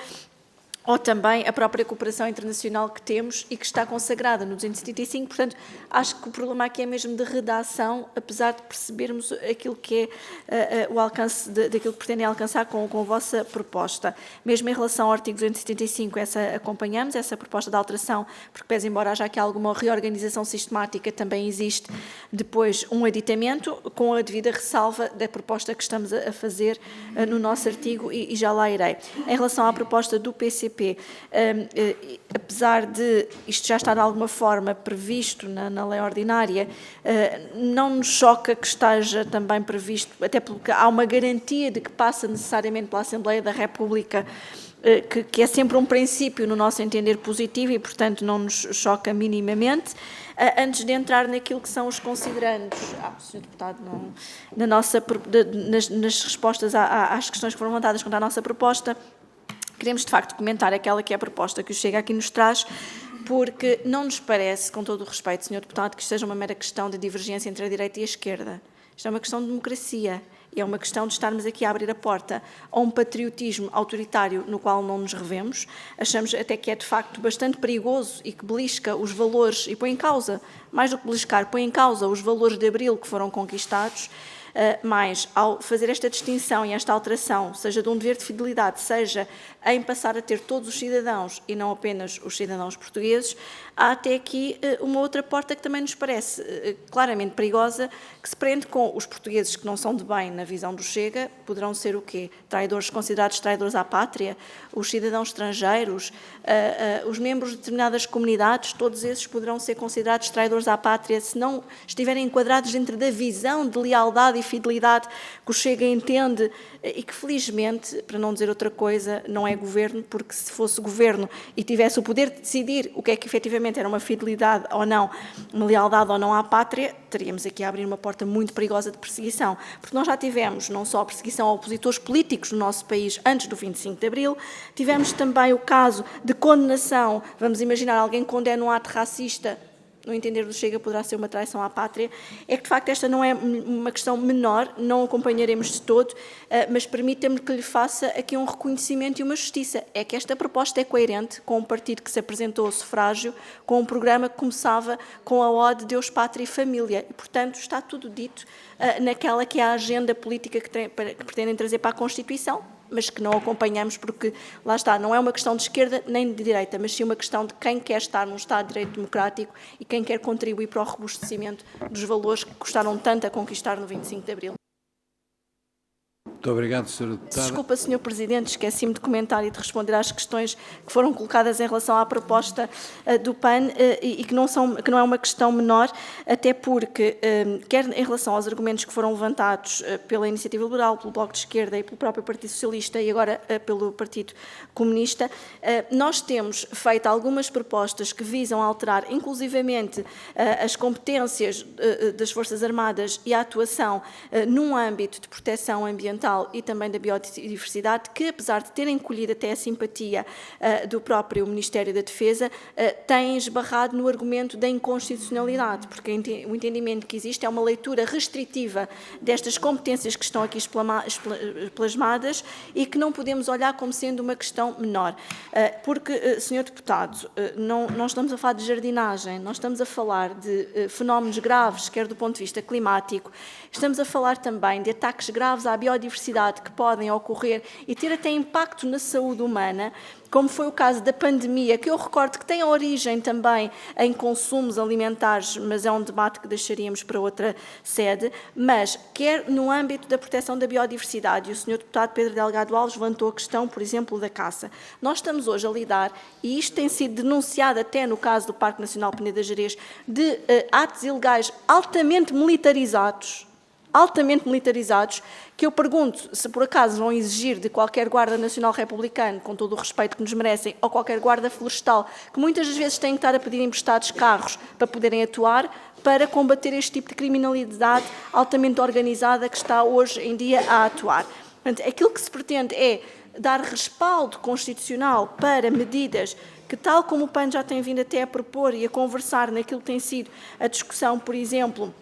ou também a própria cooperação internacional que temos e que está consagrada no 275. Portanto, acho que o problema aqui é mesmo de redação, apesar de percebermos aquilo que é o alcance daquilo que pretendem alcançar com a vossa proposta. Mesmo em relação ao artigo 275, acompanhamos essa proposta de alteração, porque pese embora haja aqui alguma reorganização sistemática, também existe depois um aditamento com a devida ressalva da proposta que estamos a fazer no nosso artigo e já lá irei. Em relação à proposta do PCP, apesar de isto já estar de alguma forma previsto na lei ordinária, não nos choca que esteja também previsto, até porque há uma garantia de que passa necessariamente pela Assembleia da República, que é sempre um princípio no nosso entender positivo e, portanto, não nos choca minimamente. Antes de entrar naquilo que são os considerandos, Sr. Deputado, nas respostas às questões que foram levantadas quanto à nossa proposta, queremos, de facto, comentar aquela que é a proposta que o Chega aqui nos traz, porque não nos parece, com todo o respeito, Sr. Deputado, que isto seja uma mera questão de divergência entre a direita e a esquerda. Isto é uma questão de democracia e é uma questão de estarmos aqui a abrir a porta a um patriotismo autoritário no qual não nos revemos. Achamos até que é, de facto, bastante perigoso e que belisca os valores e põe em causa, mais do que beliscar, põe em causa os valores de Abril que foram conquistados. Mas, ao fazer esta distinção e esta alteração, seja de um dever de fidelidade, seja em passar a ter todos os cidadãos e não apenas os cidadãos portugueses, há até aqui uma outra porta que também nos parece claramente perigosa, que se prende com os portugueses que não são de bem na visão do Chega, poderão ser o quê? Traidores, considerados traidores à pátria, os cidadãos estrangeiros, os membros de determinadas comunidades, todos esses poderão ser considerados traidores à pátria se não estiverem enquadrados dentro da visão de lealdade e fidelidade que o Chega entende e que, felizmente, para não dizer outra coisa, não é governo, porque se fosse governo e tivesse o poder de decidir o que é que efetivamente era uma fidelidade ou não, uma lealdade ou não à pátria, teríamos aqui a abrir uma porta muito perigosa de perseguição, porque nós já tivemos não só a perseguição a opositores políticos no nosso país antes do 25 de Abril, tivemos também o caso de condenação, vamos imaginar alguém condena um ato racista, no entender do Chega poderá ser uma traição à pátria, é que de facto esta não é uma questão menor, não acompanharemos de todo, mas permita-me que lhe faça aqui um reconhecimento e uma justiça. É que esta proposta é coerente com um partido que se apresentou ao sufrágio, com um programa que começava com a ode de Deus, Pátria e Família. E, portanto, está tudo dito naquela que é a agenda política que pretendem trazer para a Constituição, mas que não acompanhamos porque, lá está, não é uma questão de esquerda nem de direita, mas sim uma questão de quem quer estar num Estado de Direito Democrático e quem quer contribuir para o robustecimento dos valores que custaram tanto a conquistar no 25 de Abril. Muito obrigado, Sra. Deputada. Desculpa, Sr. Presidente, esqueci-me de comentar e de responder às questões que foram colocadas em relação à proposta do PAN e que não é uma questão menor, até porque, quer em relação aos argumentos que foram levantados pela Iniciativa Liberal, pelo Bloco de Esquerda e pelo próprio Partido Socialista e agora pelo Partido Comunista, nós temos feito algumas propostas que visam alterar, inclusivamente, as competências das Forças Armadas e a atuação num âmbito de proteção ambiental e também da biodiversidade, que, apesar de terem colhido até a simpatia do próprio Ministério da Defesa, têm esbarrado no argumento da inconstitucionalidade, porque o entendimento que existe é uma leitura restritiva destas competências que estão aqui plasmadas e que não podemos olhar como sendo uma questão menor. Porque, Sr. Deputado, não estamos a falar de jardinagem, nós estamos a falar de fenómenos graves, quer do ponto de vista climático, estamos a falar também de ataques graves à biodiversidade que podem ocorrer e ter até impacto na saúde humana, como foi o caso da pandemia, que eu recordo que tem origem também em consumos alimentares, mas é um debate que deixaríamos para outra sede, mas quer no âmbito da proteção da biodiversidade, e o Sr. Deputado Pedro Delgado Alves levantou a questão, por exemplo, da caça. Nós estamos hoje a lidar, e isto tem sido denunciado até no caso do Parque Nacional Peneda Gerês, de atos ilegais altamente militarizados, que eu pergunto se por acaso vão exigir de qualquer guarda nacional republicano, com todo o respeito que nos merecem, ou qualquer guarda florestal, que muitas das vezes têm que estar a pedir emprestados carros para poderem atuar, para combater este tipo de criminalidade altamente organizada que está hoje em dia a atuar. Portanto, aquilo que se pretende é dar respaldo constitucional para medidas que, tal como o PAN já tem vindo até a propor e a conversar naquilo que tem sido a discussão, por exemplo,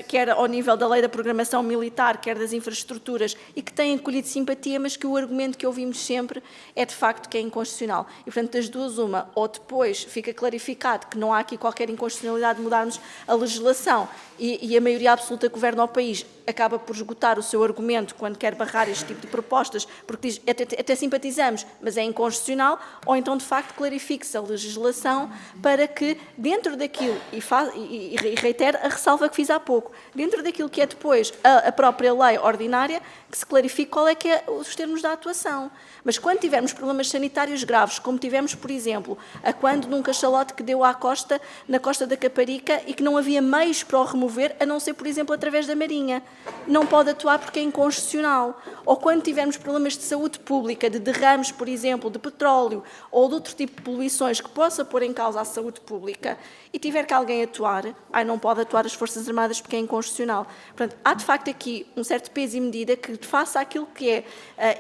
quer ao nível da lei da programação militar, quer das infraestruturas, e que têm colhido simpatia, mas que o argumento que ouvimos sempre é de facto que é inconstitucional. E, portanto, das duas, uma, ou depois fica clarificado que não há aqui qualquer inconstitucionalidade de mudarmos a legislação e a maioria absoluta que governa o país acaba por esgotar o seu argumento quando quer barrar este tipo de propostas, porque diz até simpatizamos, mas é inconstitucional, ou então, de facto, clarifique-se a legislação para que, dentro daquilo, e reitero a ressalva que fiz há pouco, dentro daquilo que é depois a própria lei ordinária, que se clarifique qual é que é os termos da atuação. Mas quando tivermos problemas sanitários graves, como tivemos, por exemplo, quando num cachalote que deu à costa, na costa da Caparica, e que não havia meios para o remover, a não ser, por exemplo, através da Marinha, não pode atuar porque é inconstitucional. Ou quando tivermos problemas de saúde pública, de derrames, por exemplo, de petróleo ou de outro tipo de poluições que possa pôr em causa a saúde pública, e tiver que alguém atuar, não pode atuar as Forças Armadas porque é inconstitucional. Portanto, há de facto aqui um certo peso e medida que faça aquilo que é,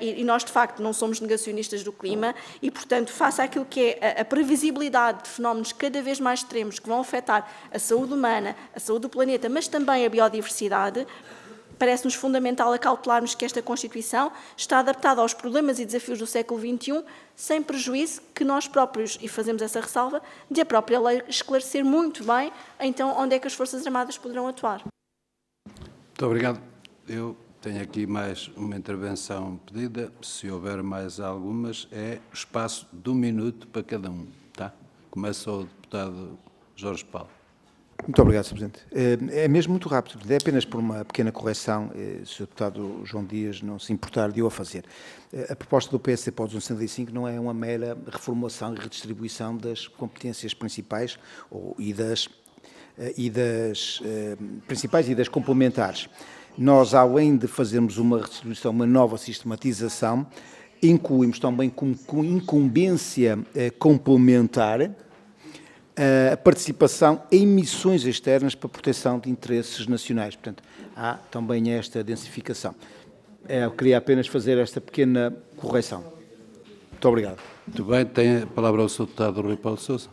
e nós de facto não somos negacionistas do clima, e portanto faça aquilo que é a previsibilidade de fenómenos cada vez mais extremos que vão afetar a saúde humana, a saúde do planeta, mas também a biodiversidade. Parece-nos fundamental acautelarmos que esta Constituição está adaptada aos problemas e desafios do século XXI, sem prejuízo que nós próprios, e fazemos essa ressalva, de a própria lei esclarecer muito bem, então, onde é que as Forças Armadas poderão atuar. Muito obrigado. Eu tenho aqui mais uma intervenção pedida. Se houver mais algumas, é espaço de 1 minuto para cada um. Tá? Começa o deputado Jorge Paulo. Muito obrigado, Sr. Presidente. É mesmo muito rápido, é apenas por uma pequena correção, se o deputado João Dias não se importar de eu a fazer. A proposta do PSD para o 265 não é uma mera reformulação e redistribuição das competências principais principais e das complementares. Nós, além de fazermos uma redistribuição, uma nova sistematização, incluímos também como incumbência complementar a participação em missões externas para proteção de interesses nacionais. Portanto, há também esta densificação. Eu queria apenas fazer esta pequena correção. Muito obrigado. Muito bem. Tem a palavra o Sr. Deputado Rui Paulo Sousa.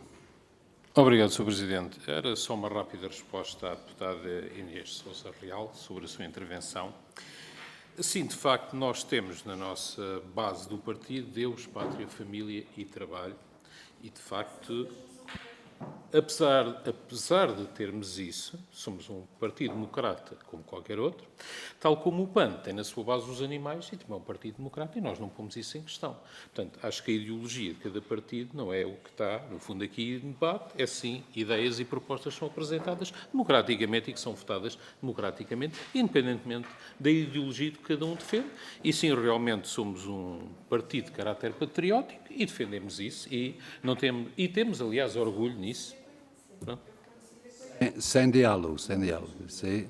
Obrigado, Sr. Presidente. Era só uma rápida resposta à deputada Inês Sousa Real sobre a sua intervenção. Sim, de facto, nós temos na nossa base do partido Deus, Pátria, Família e Trabalho, e de facto apesar de termos isso, somos um partido democrata como qualquer outro, tal como o PAN tem na sua base os animais e também é um partido democrata e nós não pomos isso em questão. Portanto, acho que a ideologia de cada partido não é o que está, no fundo, aqui em debate, é sim, ideias e propostas são apresentadas democraticamente e que são votadas democraticamente, independentemente da ideologia que cada um defende. E sim, realmente somos um partido de caráter patriótico e defendemos isso e temos, aliás, orgulho nisso. Pronto. Sem diálogo, sem diálogo. Isso aí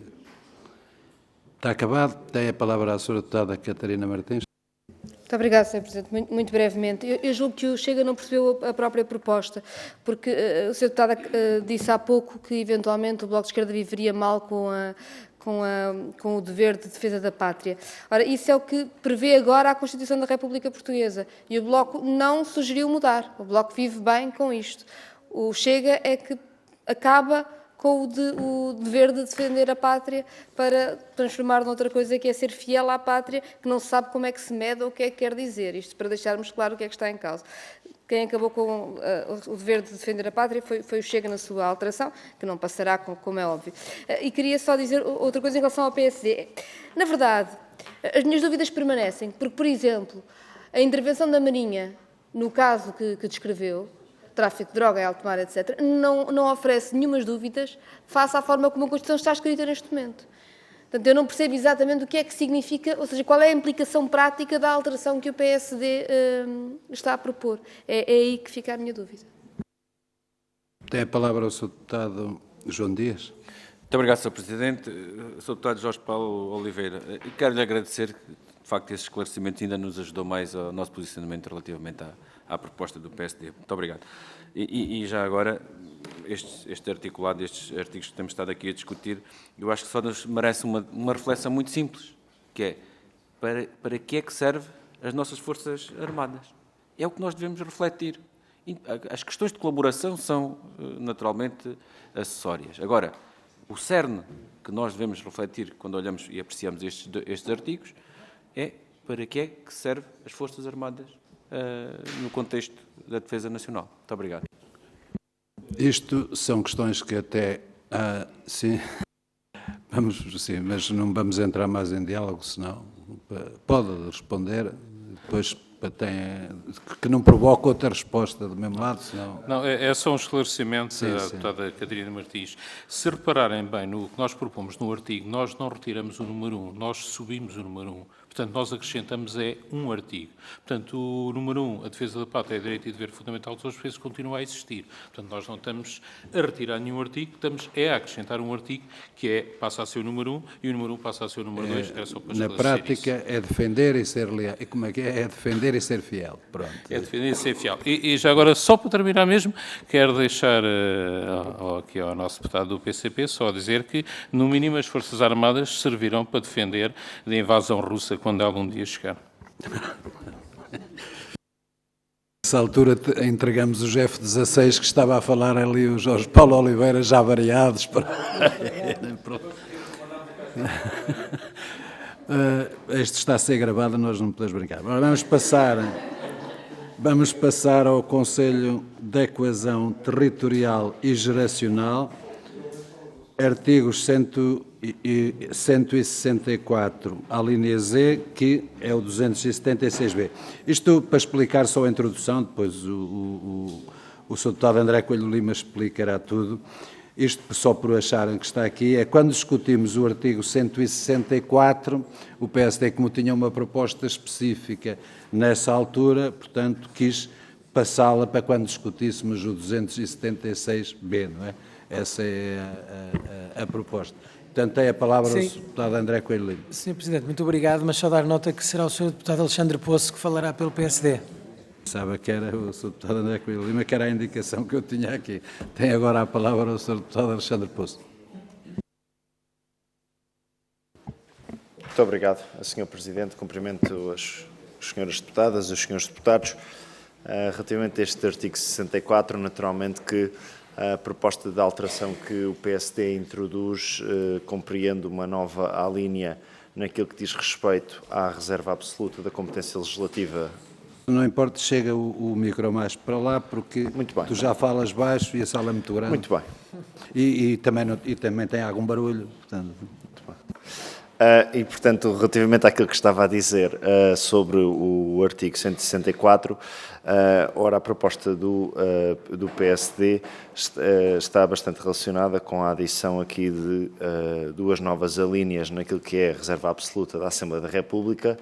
está acabado. Tem a palavra a Sra. Deputada Catarina Martins. Muito obrigada, Sr. Presidente. Muito brevemente. Eu julgo que o Chega não percebeu a própria proposta, porque o Sr. Deputado disse há pouco que, eventualmente, o Bloco de Esquerda viveria mal com o dever de defesa da pátria. Ora, isso é o que prevê agora a Constituição da República Portuguesa. E o Bloco não sugeriu mudar. O Bloco vive bem com isto. O Chega é que acaba com o dever de defender a pátria para transformar noutra coisa que é ser fiel à pátria, que não se sabe como é que se mede ou o que é que quer dizer. Isto para deixarmos claro o que é que está em causa. Quem acabou com o dever de defender a pátria foi o Chega na sua alteração, que não passará, como é óbvio. E queria só dizer outra coisa em relação ao PSD. Na verdade, as minhas dúvidas permanecem, porque, por exemplo, a intervenção da Marinha, no caso que descreveu, tráfico de droga em alto mar, etc., não oferece nenhumas dúvidas face à forma como a Constituição está escrita neste momento. Portanto, eu não percebo exatamente o que é que significa, ou seja, qual é a implicação prática da alteração que o PSD está a propor. É aí que fica a minha dúvida. Tem a palavra o Sr. Deputado João Dias. Muito obrigado, Sr. Presidente. Sr. Deputado Jorge Paulo Oliveira, quero-lhe agradecer que, de facto, esse esclarecimento ainda nos ajudou mais ao nosso posicionamento relativamente à proposta do PSD. Muito obrigado. E já agora, este articulado, estes artigos que temos estado aqui a discutir, eu acho que só nos merece uma reflexão muito simples, que é para que é que servem as nossas Forças Armadas? É o que nós devemos refletir. As questões de colaboração são, naturalmente, acessórias. Agora, o cerne que nós devemos refletir quando olhamos e apreciamos estes artigos é para que é que servem as Forças Armadas no contexto da defesa nacional. Muito obrigado. Isto são questões que até... sim, sim, mas não vamos entrar mais em diálogo, senão pode responder, depois que não provoque outra resposta do mesmo lado, senão... Não, é só um esclarecimento Sim, à sim. deputada Catarina Martins. Se repararem bem no que nós propomos no artigo, nós não retiramos o número 1, nós subimos o número 1. Portanto, nós acrescentamos um artigo. Portanto, o número 1, a defesa da pátria, é direito e dever fundamental dos portugueses, continua a existir. Portanto, nós não estamos a retirar nenhum artigo, estamos a acrescentar um artigo que passa a ser o número 1 e o número 1 passa a ser o número 2. Era só para Na prática, isso. é defender e ser leal. E como é que é? É defender e ser fiel. Pronto. É defender e ser fiel. E já agora, só para terminar mesmo, quero deixar aqui ao nosso deputado do PCP só dizer que, no mínimo, as Forças Armadas servirão para defender da invasão russa quando algum dia chegar. Nessa altura entregamos o F-16 que estava a falar ali o Jorge Paulo Oliveira, já variados. Este está a ser gravado, nós não podemos brincar. Vamos passar ao Conselho de Coesão Territorial e Geracional, artigos 164, a linha Z, que é o 276B. Isto para explicar só a introdução, depois o Sr. Deputado André Coelho Lima explicará tudo. Isto só por acharem que está aqui, é quando discutimos o artigo 164, o PSD, como tinha uma proposta específica nessa altura, portanto, quis passá-la para quando discutíssemos o 276B, não é? Essa é a proposta. Portanto, tem a palavra o Sr. Deputado André Coelho Lima. Sr. Presidente, muito obrigado, mas só dar nota que será o Sr. Deputado Alexandre Poço que falará pelo PSD. Pensava que era o Sr. Deputado André Coelho Lima, que era a indicação que eu tinha aqui. Tem agora a palavra o Sr. Deputado Alexandre Poço. Muito obrigado, Sr. Presidente. Cumprimento as senhoras deputadas e os senhores deputados. Relativamente a este artigo 64, naturalmente que a proposta de alteração que o PSD introduz compreende uma nova alínea naquilo que diz respeito à reserva absoluta da competência legislativa Não importa, chega o micro mais para lá, porque Muito bem. tu já falas baixo e a sala é muito grande. Muito bem. E também tem algum barulho, portanto... E, portanto, relativamente àquilo que estava a dizer sobre o artigo 164, ora, a proposta do PSD está bastante relacionada com a adição aqui de duas novas alíneas naquilo que é a reserva absoluta da Assembleia da República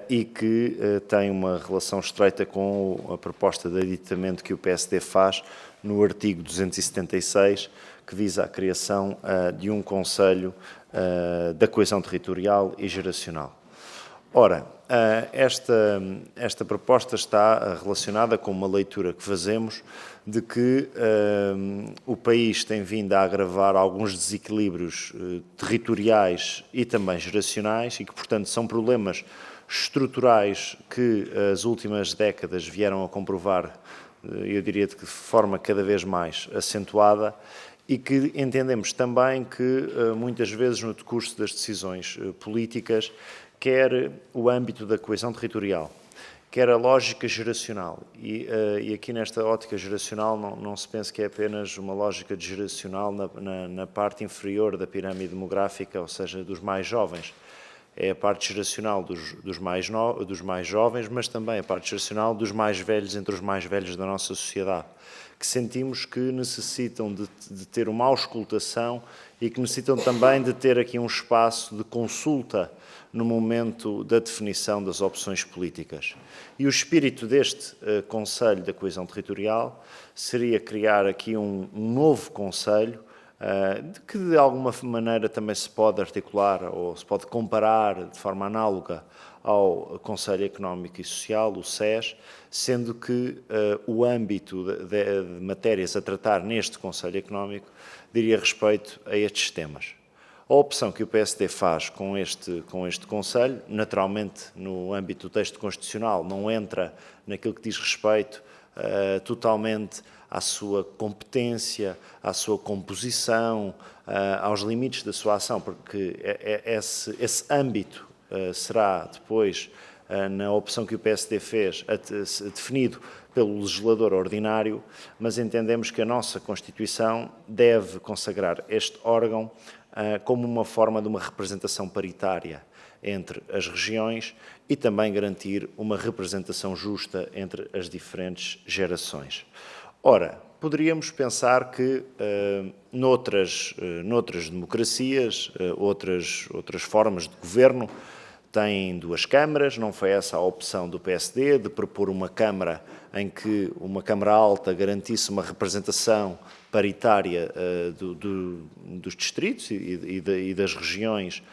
e que tem uma relação estreita com a proposta de aditamento que o PSD faz no artigo 276, que visa a criação de um Conselho da Coesão Territorial e Geracional. Ora, esta proposta está relacionada com uma leitura que fazemos de que o país tem vindo a agravar alguns desequilíbrios territoriais e também geracionais e que, portanto, são problemas estruturais que as últimas décadas vieram a comprovar, eu diria de forma cada vez mais acentuada, e que entendemos também que, muitas vezes, no decurso das decisões políticas, quer o âmbito da coesão territorial, quer a lógica geracional. E aqui nesta ótica geracional não se pense que é apenas uma lógica de geracional na parte inferior da pirâmide demográfica, ou seja, dos mais jovens. É a parte geracional dos mais jovens, mas também a parte geracional dos mais velhos entre os mais velhos da nossa sociedade, que sentimos que necessitam de ter uma auscultação e que necessitam também de ter aqui um espaço de consulta no momento da definição das opções políticas. E o espírito deste Conselho da Coesão Territorial seria criar aqui um novo Conselho, que de alguma maneira também se pode articular ou se pode comparar de forma análoga ao Conselho Económico e Social, o SES, sendo que o âmbito de matérias a tratar neste Conselho Económico diria respeito a estes temas. A opção que o PSD faz com este Conselho, naturalmente no âmbito do texto constitucional, não entra naquilo que diz respeito totalmente à sua competência, à sua composição, aos limites da sua ação, porque esse âmbito será depois, na opção que o PSD fez, definido pelo legislador ordinário, mas entendemos que a nossa Constituição deve consagrar este órgão como uma forma de uma representação paritária entre as regiões e também garantir uma representação justa entre as diferentes gerações. Ora, poderíamos pensar que noutras democracias, outras formas de governo, têm duas câmaras, não foi essa a opção do PSD, de propor uma Câmara em que uma Câmara Alta garantisse uma representação paritária dos distritos e das regiões,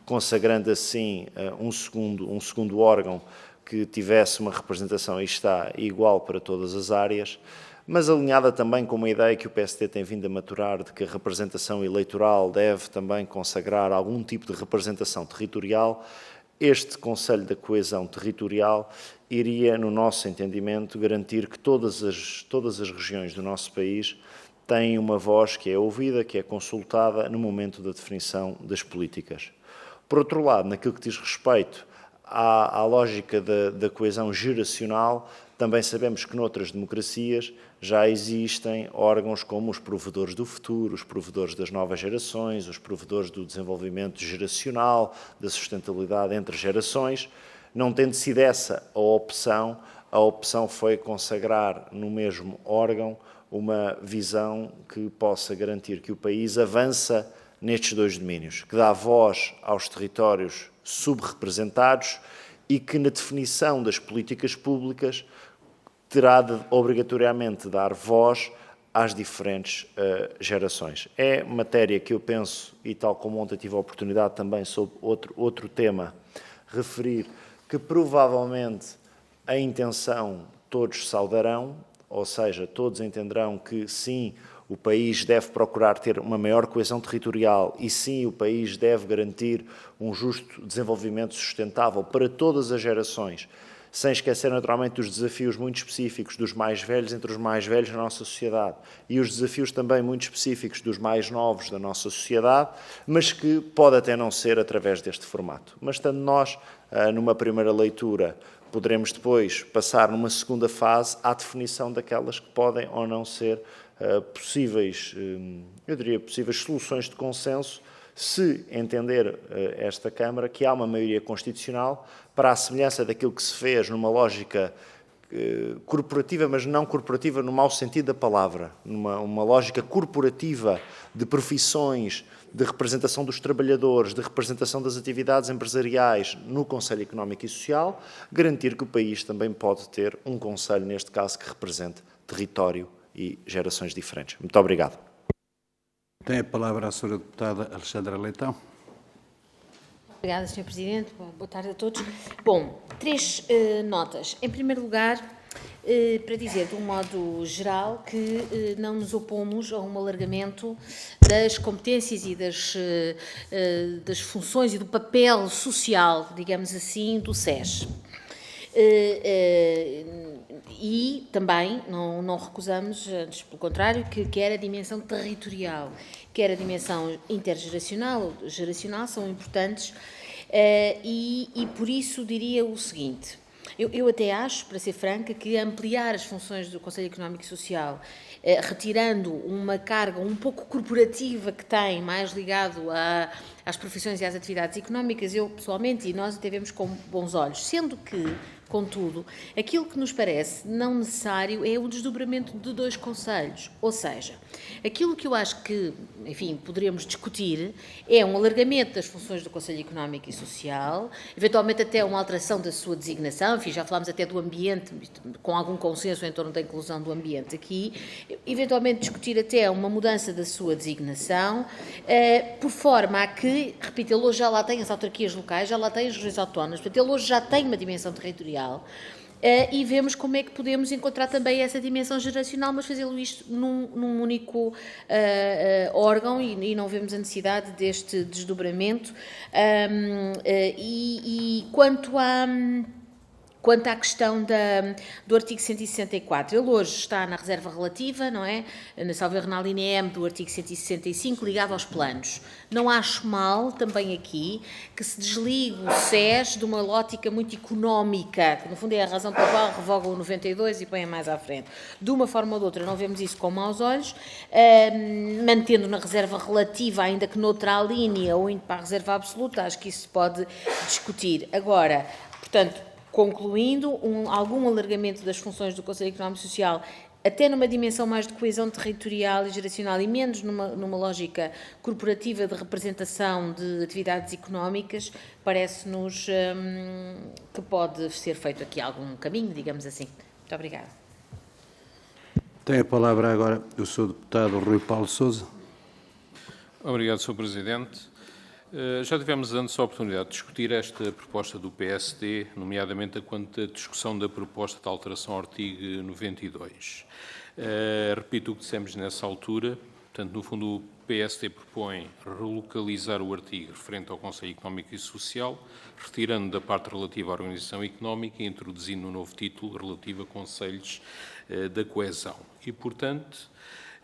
consagrando assim um segundo órgão que tivesse uma representação, aí está, igual para todas as áreas, mas alinhada também com uma ideia que o PSD tem vindo a maturar de que a representação eleitoral deve também consagrar algum tipo de representação territorial. Este Conselho da Coesão Territorial iria, no nosso entendimento, garantir que todas as regiões do nosso país têm uma voz que é ouvida, que é consultada no momento da definição das políticas. Por outro lado, naquilo que diz respeito à lógica da coesão geracional, também sabemos que noutras democracias já existem órgãos como os provedores do futuro, os provedores das novas gerações, os provedores do desenvolvimento geracional, da sustentabilidade entre gerações. Não tendo sido essa a opção foi consagrar no mesmo órgão uma visão que possa garantir que o país avança nestes dois domínios, que dá voz aos territórios subrepresentados e que na definição das políticas públicas terá de obrigatoriamente dar voz às diferentes gerações. É matéria que eu penso, e tal como ontem tive a oportunidade também sobre outro tema, referir que provavelmente a intenção todos saudarão, ou seja, todos entenderão que sim, o país deve procurar ter uma maior coesão territorial e sim, o país deve garantir um justo desenvolvimento sustentável para todas as gerações, sem esquecer naturalmente dos desafios muito específicos dos mais velhos entre os mais velhos da nossa sociedade e os desafios também muito específicos dos mais novos da nossa sociedade, mas que pode até não ser através deste formato. Mas estando nós, numa primeira leitura, poderemos depois passar numa segunda fase à definição daquelas que podem ou não ser possíveis, eu diria, possíveis soluções de consenso, se entender esta Câmara que há uma maioria constitucional para a semelhança daquilo que se fez numa lógica corporativa, mas não corporativa no mau sentido da palavra, uma lógica corporativa de profissões, de representação dos trabalhadores, de representação das atividades empresariais no Conselho Económico e Social, garantir que o país também pode ter um Conselho, neste caso, que represente território e gerações diferentes. Muito obrigado. Tem a palavra a Sra. Deputada Alexandra Leitão. Obrigada, Sr. Presidente. Boa tarde a todos. Bom, 3 notas. Em primeiro lugar, para dizer de um modo geral que não nos opomos a um alargamento das competências e das funções e do papel social, digamos assim, do SES. E também não recusamos, antes pelo contrário, que quer a dimensão territorial, quer a dimensão intergeracional ou geracional são importantes e por isso diria o seguinte, eu até acho, para ser franca, que ampliar as funções do Conselho Económico e Social, retirando uma carga um pouco corporativa que tem, mais ligado às profissões e às atividades económicas, eu pessoalmente e nós até vemos com bons olhos, sendo que, contudo, aquilo que nos parece não necessário é o desdobramento de 2 conselhos, ou seja, aquilo que eu acho que, enfim, poderíamos discutir é um alargamento das funções do Conselho Económico e Social, eventualmente até uma alteração da sua designação, enfim, já falámos até do ambiente, com algum consenso em torno da inclusão do ambiente aqui, eventualmente discutir até uma mudança da sua designação, por forma a que, repito, ele hoje já lá tem as autarquias locais, já lá tem as regiões autónomas, portanto, ele hoje já tem uma dimensão territorial, e vemos como é que podemos encontrar também essa dimensão geracional, mas fazê-lo isto num único órgão e não vemos a necessidade deste desdobramento. E quanto à questão do artigo 164, ele hoje está na reserva relativa, não é? Na salvo na linha M do artigo 165, ligado aos planos. Não acho mal, também aqui, que se desligue o SES de uma lógica muito económica, que no fundo é a razão pela qual revogam o 92 e põem mais à frente. De uma forma ou de outra, não vemos isso com maus olhos, mantendo na reserva relativa, ainda que noutra linha, ou indo para a reserva absoluta, acho que isso se pode discutir. Agora, portanto, concluindo, algum alargamento das funções do Conselho Económico e Social, até numa dimensão mais de coesão territorial e geracional e menos numa lógica corporativa de representação de atividades económicas, parece-nos que pode ser feito aqui algum caminho, digamos assim. Muito obrigada. Tem a palavra agora o Sr. Deputado Rui Paulo Sousa. Obrigado, Sr. Presidente. Já tivemos antes a oportunidade de discutir esta proposta do PSD, nomeadamente quanto à discussão da proposta de alteração ao artigo 92. Repito o que dissemos nessa altura. Portanto, no fundo, o PSD propõe relocalizar o artigo referente ao Conselho Económico e Social, retirando da parte relativa à organização económica e introduzindo um novo título relativo a Conselhos da Coesão. E, portanto,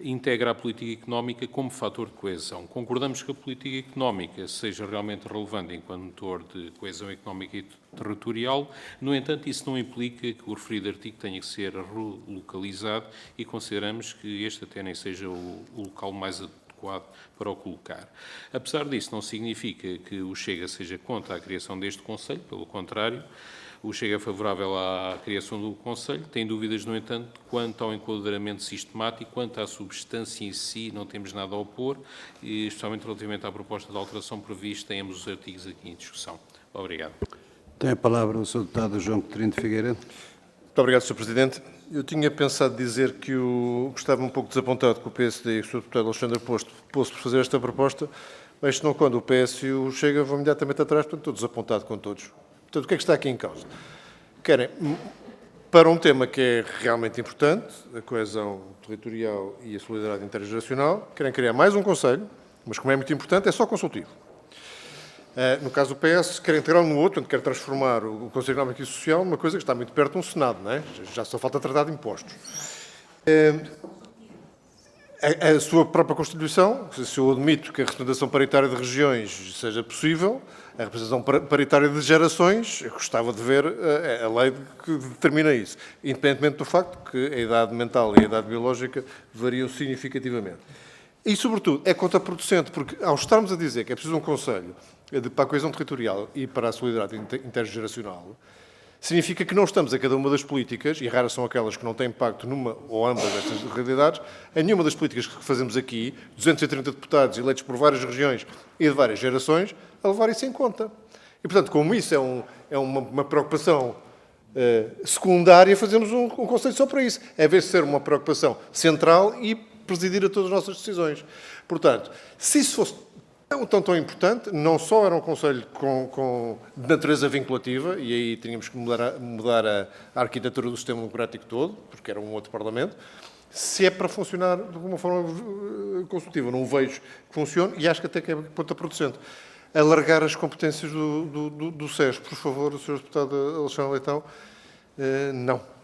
integra a política económica como fator de coesão. Concordamos que a política económica seja realmente relevante enquanto motor de coesão económica e territorial, no entanto, isso não implica que o referido artigo tenha que ser relocalizado e consideramos que este até nem seja o local mais adequado para o colocar. Apesar disso, não significa que o Chega seja contra a criação deste Conselho, pelo contrário, o Chega é favorável à criação do Conselho, tem dúvidas, no entanto, quanto ao enquadramento sistemático, quanto à substância em si, não temos nada a opor, e especialmente relativamente à proposta de alteração prevista em ambos os artigos aqui em discussão. Obrigado. Tem a palavra o Sr. Deputado João Coutinho de Figueiredo. Muito obrigado, Sr. Presidente. Eu tinha pensado dizer que estava um pouco desapontado com o PSD e o Sr. Deputado Alexandre Poço por fazer esta proposta, mas senão quando o PS e o Chega vão imediatamente atrás, portanto, estou desapontado com todos. Portanto, o que é que está aqui em causa? Querem, para um tema que é realmente importante, a coesão territorial e a solidariedade intergeracional, querem criar mais um Conselho, mas como é muito importante, é só consultivo. No caso do PS, querem integrá-lo no outro, portanto, quer transformar o Conselho Económico e Social numa coisa que está muito perto de um Senado, não é? Já só falta tratar de impostos. A sua própria Constituição, se eu admito que a representação paritária de regiões seja possível, a representação paritária de gerações, eu gostava de ver a lei que determina isso, independentemente do facto que a idade mental e a idade biológica variam significativamente. E, sobretudo, é contraproducente, porque ao estarmos a dizer que é preciso um Conselho para a coesão territorial e para a solidariedade intergeracional, significa que não estamos a cada uma das políticas, e raras são aquelas que não têm impacto numa ou ambas destas realidades, em nenhuma das políticas que fazemos aqui, 230 deputados eleitos por várias regiões e de várias gerações, a levar isso em conta. E, portanto, como isso é uma preocupação secundária, fazemos um conceito só para isso. É vez de ser uma preocupação central e presidir a todas as nossas decisões. Portanto, se isso fosse tão importante, não só era um Conselho de natureza vinculativa, e aí tínhamos que mudar a arquitetura do sistema democrático todo, porque era um outro Parlamento, se é para funcionar de uma forma consultiva. Não vejo que funcione e acho que até que é contraproducente. Alargar as competências do SES, por favor, o Sr. Deputado Alexandre Leitão, não.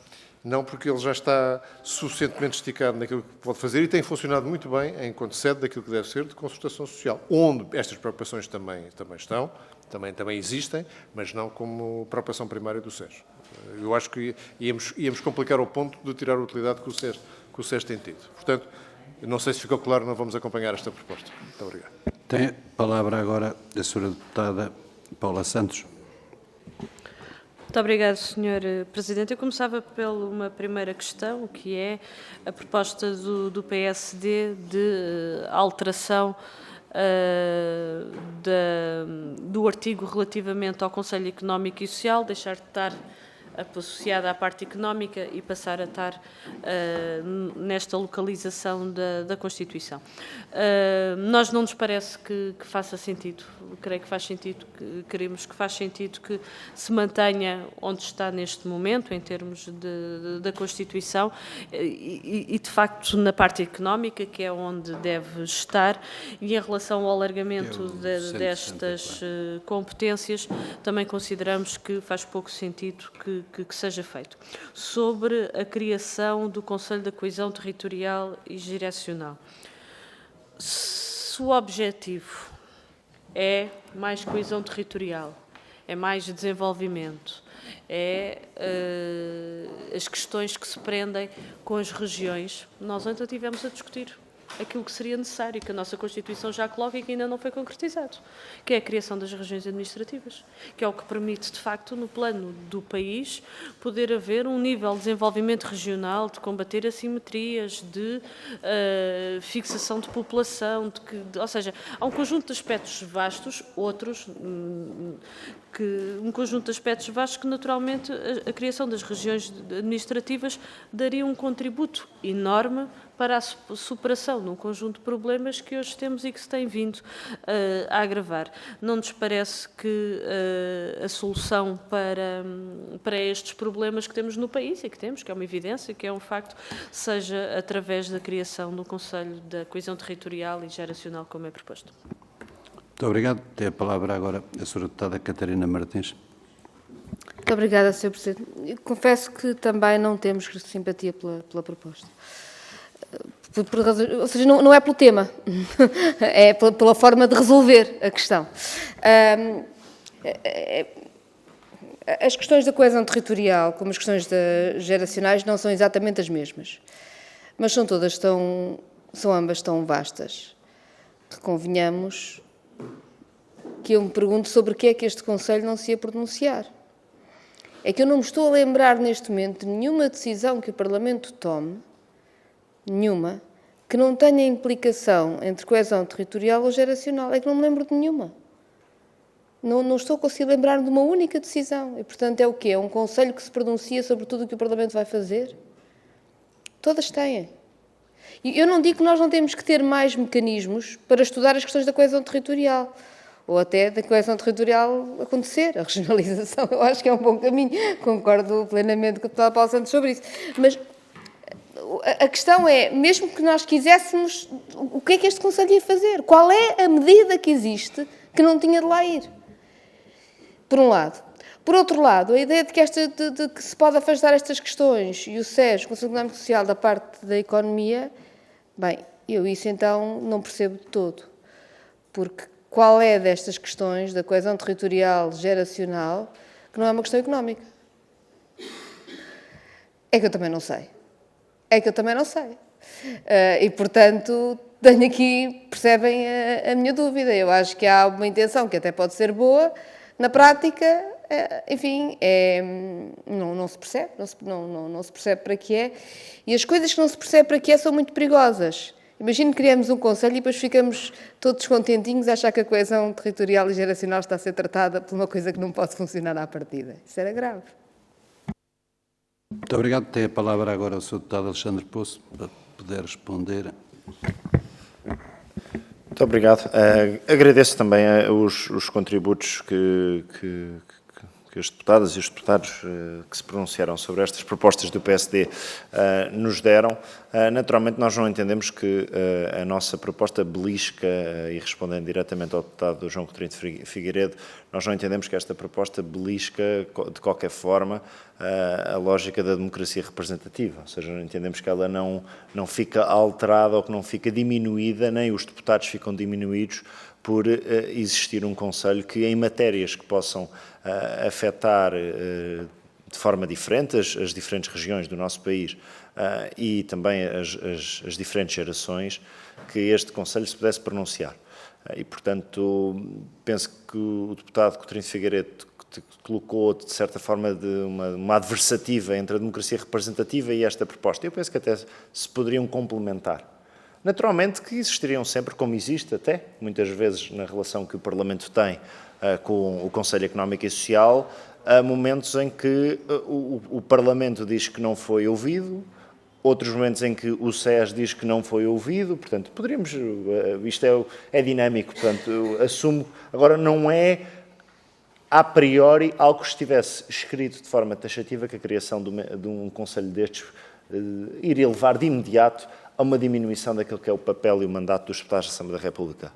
Não, porque ele já está suficientemente esticado naquilo que pode fazer e tem funcionado muito bem enquanto sede daquilo que deve ser de consultação social, onde estas preocupações também estão, também existem, mas não como preocupação primária do SES. Eu acho que íamos complicar ao ponto de tirar a utilidade que o SES tem tido. Portanto, não sei se ficou claro, não vamos acompanhar esta proposta. Muito obrigado. Tem a palavra agora a Sra. Deputada Paula Santos. Muito obrigada, Sr. Presidente. Eu começava por uma primeira questão, que é a proposta do PSD de alteração do artigo relativamente ao Conselho Económico e Social, deixar de estar associada à parte económica e passar a estar nesta localização da Constituição. Nós não nos parece que faça sentido, creio que faz sentido, queremos que faz sentido que se mantenha onde está neste momento, em termos da Constituição, e de facto na parte económica, que é onde deve estar, e em relação ao alargamento destas competências, também consideramos que faz pouco sentido que seja feito. Sobre a criação do Conselho da Coesão Territorial e Geracional. Se o objetivo é mais coesão territorial, é mais desenvolvimento, é as questões que se prendem com as regiões, nós ontem estivemos a discutir aquilo que seria necessário, que a nossa Constituição já coloca e que ainda não foi concretizado, que é a criação das regiões administrativas, que é o que permite, de facto, no plano do país, poder haver um nível de desenvolvimento regional, de combater assimetrias, de fixação de população, ou seja, há um conjunto de aspectos vastos, outros um conjunto de aspectos vastos que, naturalmente, a criação das regiões administrativas daria um contributo enorme para a superação de um conjunto de problemas que hoje temos e que se tem vindo a agravar. Não nos parece que a solução para estes problemas que temos no país e que temos, que é uma evidência, que é um facto, seja através da criação do Conselho da Coesão Territorial e Geracional, como é proposto. Muito obrigado. Tem a palavra agora a Sra. Deputada Catarina Martins. Muito obrigada, Sr. Presidente. Eu confesso que também não temos simpatia pela proposta. Ou seja, não é pelo tema, é pela forma de resolver a questão. As questões da coesão territorial, como as questões geracionais, não são exatamente as mesmas, mas são ambas tão vastas que convenhamos que eu me pergunto sobre o que é que este Conselho não se ia pronunciar. É que eu não me estou a lembrar neste momento de nenhuma decisão que o Parlamento tome, nenhuma, que não tenha implicação entre coesão territorial ou geracional. É que não me lembro de nenhuma. Não estou a conseguir lembrar de uma única decisão. E, portanto, é o quê? É um Conselho que se pronuncia sobre tudo o que o Parlamento vai fazer? Todas têm. E eu não digo que nós não temos que ter mais mecanismos para estudar as questões da coesão territorial, ou até da coesão territorial acontecer, a regionalização. Eu acho que é um bom caminho. Concordo plenamente com o deputado Paulo Santos sobre isso. Mas a questão é, mesmo que nós quiséssemos, o que é que este Conselho ia fazer? Qual é a medida que existe que não tinha de lá ir? Por um lado. Por outro lado, a ideia de que se pode afastar estas questões e o SES, o Conselho Económico e Social, da parte da economia, bem, eu isso então não percebo de todo. Porque qual é destas questões da coesão territorial geracional que não é uma questão económica. É que eu também não sei. E, portanto, tenho aqui, percebem a minha dúvida. Eu acho que há uma intenção que até pode ser boa, na prática, enfim, não se percebe, não se percebe para que é. E as coisas que não se percebe para que é são muito perigosas. Imagino que criamos um conselho e depois ficamos todos contentinhos a achar que a coesão territorial e geracional está a ser tratada por uma coisa que não pode funcionar à partida. Isso era grave. Muito obrigado. Tem a palavra agora o Sr. Deputado Alexandre Poço para poder responder. Muito obrigado. Agradeço também os contributos que as deputadas e os deputados que se pronunciaram sobre estas propostas do PSD nos deram. Naturalmente, nós não entendemos que a nossa proposta belisca, e respondendo diretamente ao deputado João Coutinho Figueiredo, nós não entendemos que esta proposta belisca, de qualquer forma, a lógica da democracia representativa. Ou seja, não entendemos que ela não fica alterada ou que não fica diminuída, nem os deputados ficam diminuídos por existir um Conselho que, em matérias que possam afetar de forma diferente as diferentes regiões do nosso país e também as diferentes gerações, que este Conselho se pudesse pronunciar. E, portanto, penso que o deputado Coutinho Figueiredo colocou, de certa forma, uma adversativa entre a democracia representativa e esta proposta. Eu penso que até se poderiam complementar. Naturalmente que existiriam sempre, como existe até, muitas vezes na relação que o Parlamento tem com o Conselho Económico e Social, momentos em que o Parlamento diz que não foi ouvido, outros momentos em que o SES diz que não foi ouvido, portanto, poderíamos, isto é dinâmico, portanto, assumo, agora não é a priori algo que estivesse escrito de forma taxativa que a criação de um Conselho destes iria levar de imediato a uma diminuição daquilo que é o papel e o mandato dos deputados da Assembleia da República.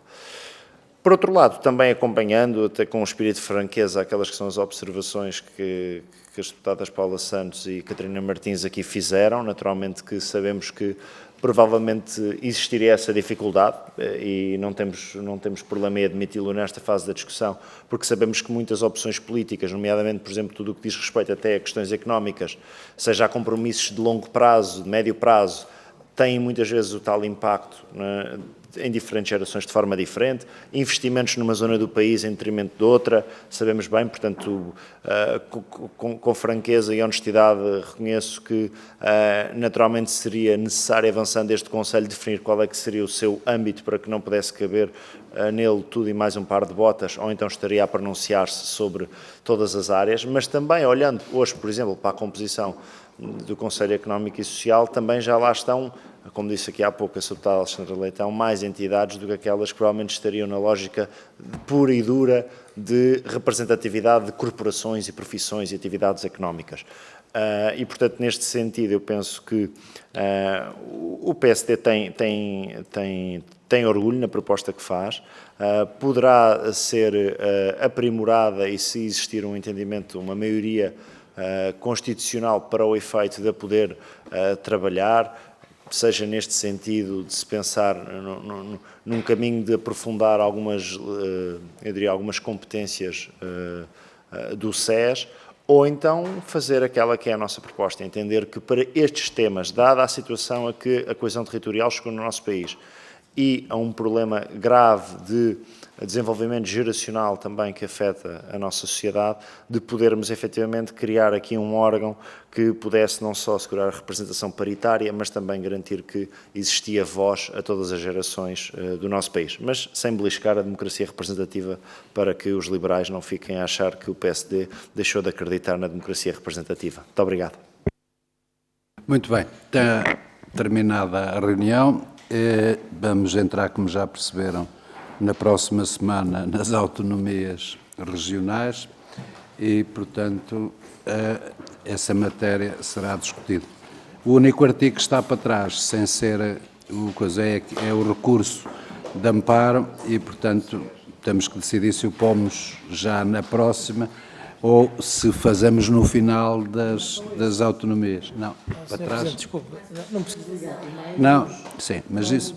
Por outro lado, também acompanhando, até com um espírito de franqueza, aquelas que são as observações que as deputadas Paula Santos e Catarina Martins aqui fizeram, naturalmente que sabemos que provavelmente existiria essa dificuldade e não temos problema em admiti-lo nesta fase da discussão, porque sabemos que muitas opções políticas, nomeadamente, por exemplo, tudo o que diz respeito até a questões económicas, seja a compromissos de longo prazo, de médio prazo, têm muitas vezes o tal impacto em diferentes gerações de forma diferente, investimentos numa zona do país em detrimento de outra, sabemos bem, portanto, com franqueza e honestidade, reconheço que naturalmente seria necessário, avançando este Conselho, definir qual é que seria o seu âmbito para que não pudesse caber nele tudo e mais um par de botas, ou então estaria a pronunciar-se sobre todas as áreas, mas também olhando hoje, por exemplo, para a composição do Conselho Económico e Social, também já lá estão, como disse aqui há pouco a Sra. Deputada Alexandra Leitão, mais entidades do que aquelas que provavelmente estariam na lógica pura e dura de representatividade de corporações e profissões e atividades económicas. E, portanto, neste sentido, eu penso que o PSD tem orgulho na proposta que faz, poderá ser aprimorada e, se existir um entendimento, uma maioria constitucional para o efeito de poder trabalhar, seja neste sentido de se pensar num caminho de aprofundar algumas competências do SES, ou então fazer aquela que é a nossa proposta, entender que para estes temas, dada a situação a que a coesão territorial chegou no nosso país e a um problema grave de desenvolvimento geracional também que afeta a nossa sociedade, de podermos efetivamente criar aqui um órgão que pudesse não só assegurar a representação paritária, mas também garantir que existia voz a todas as gerações do nosso país. Mas sem beliscar a democracia representativa, para que os liberais não fiquem a achar que o PSD deixou de acreditar na democracia representativa. Muito obrigado. Muito bem. Está terminada a reunião. Vamos entrar, como já perceberam, na próxima semana nas autonomias regionais e, portanto, essa matéria será discutida. O único artigo que está para trás, sem ser é o recurso de amparo e, portanto, temos que decidir se o pomos já na próxima ou se fazemos no final das autonomias. Não, para Sr. trás. Presidente, desculpe, não preciso ligar. Não, sim, mas isso...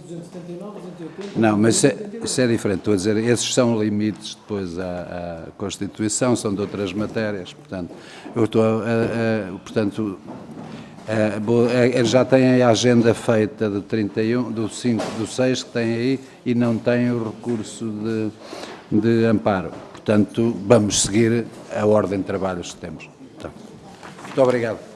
Não, mas isso é diferente. Estou a dizer, esses são limites depois à Constituição, são de outras matérias, portanto, eu estou já tem a agenda feita de 31, do 5, do 6 que tem aí e não tem o recurso de amparo. Portanto, vamos seguir a ordem de trabalhos que temos. Então, muito obrigado.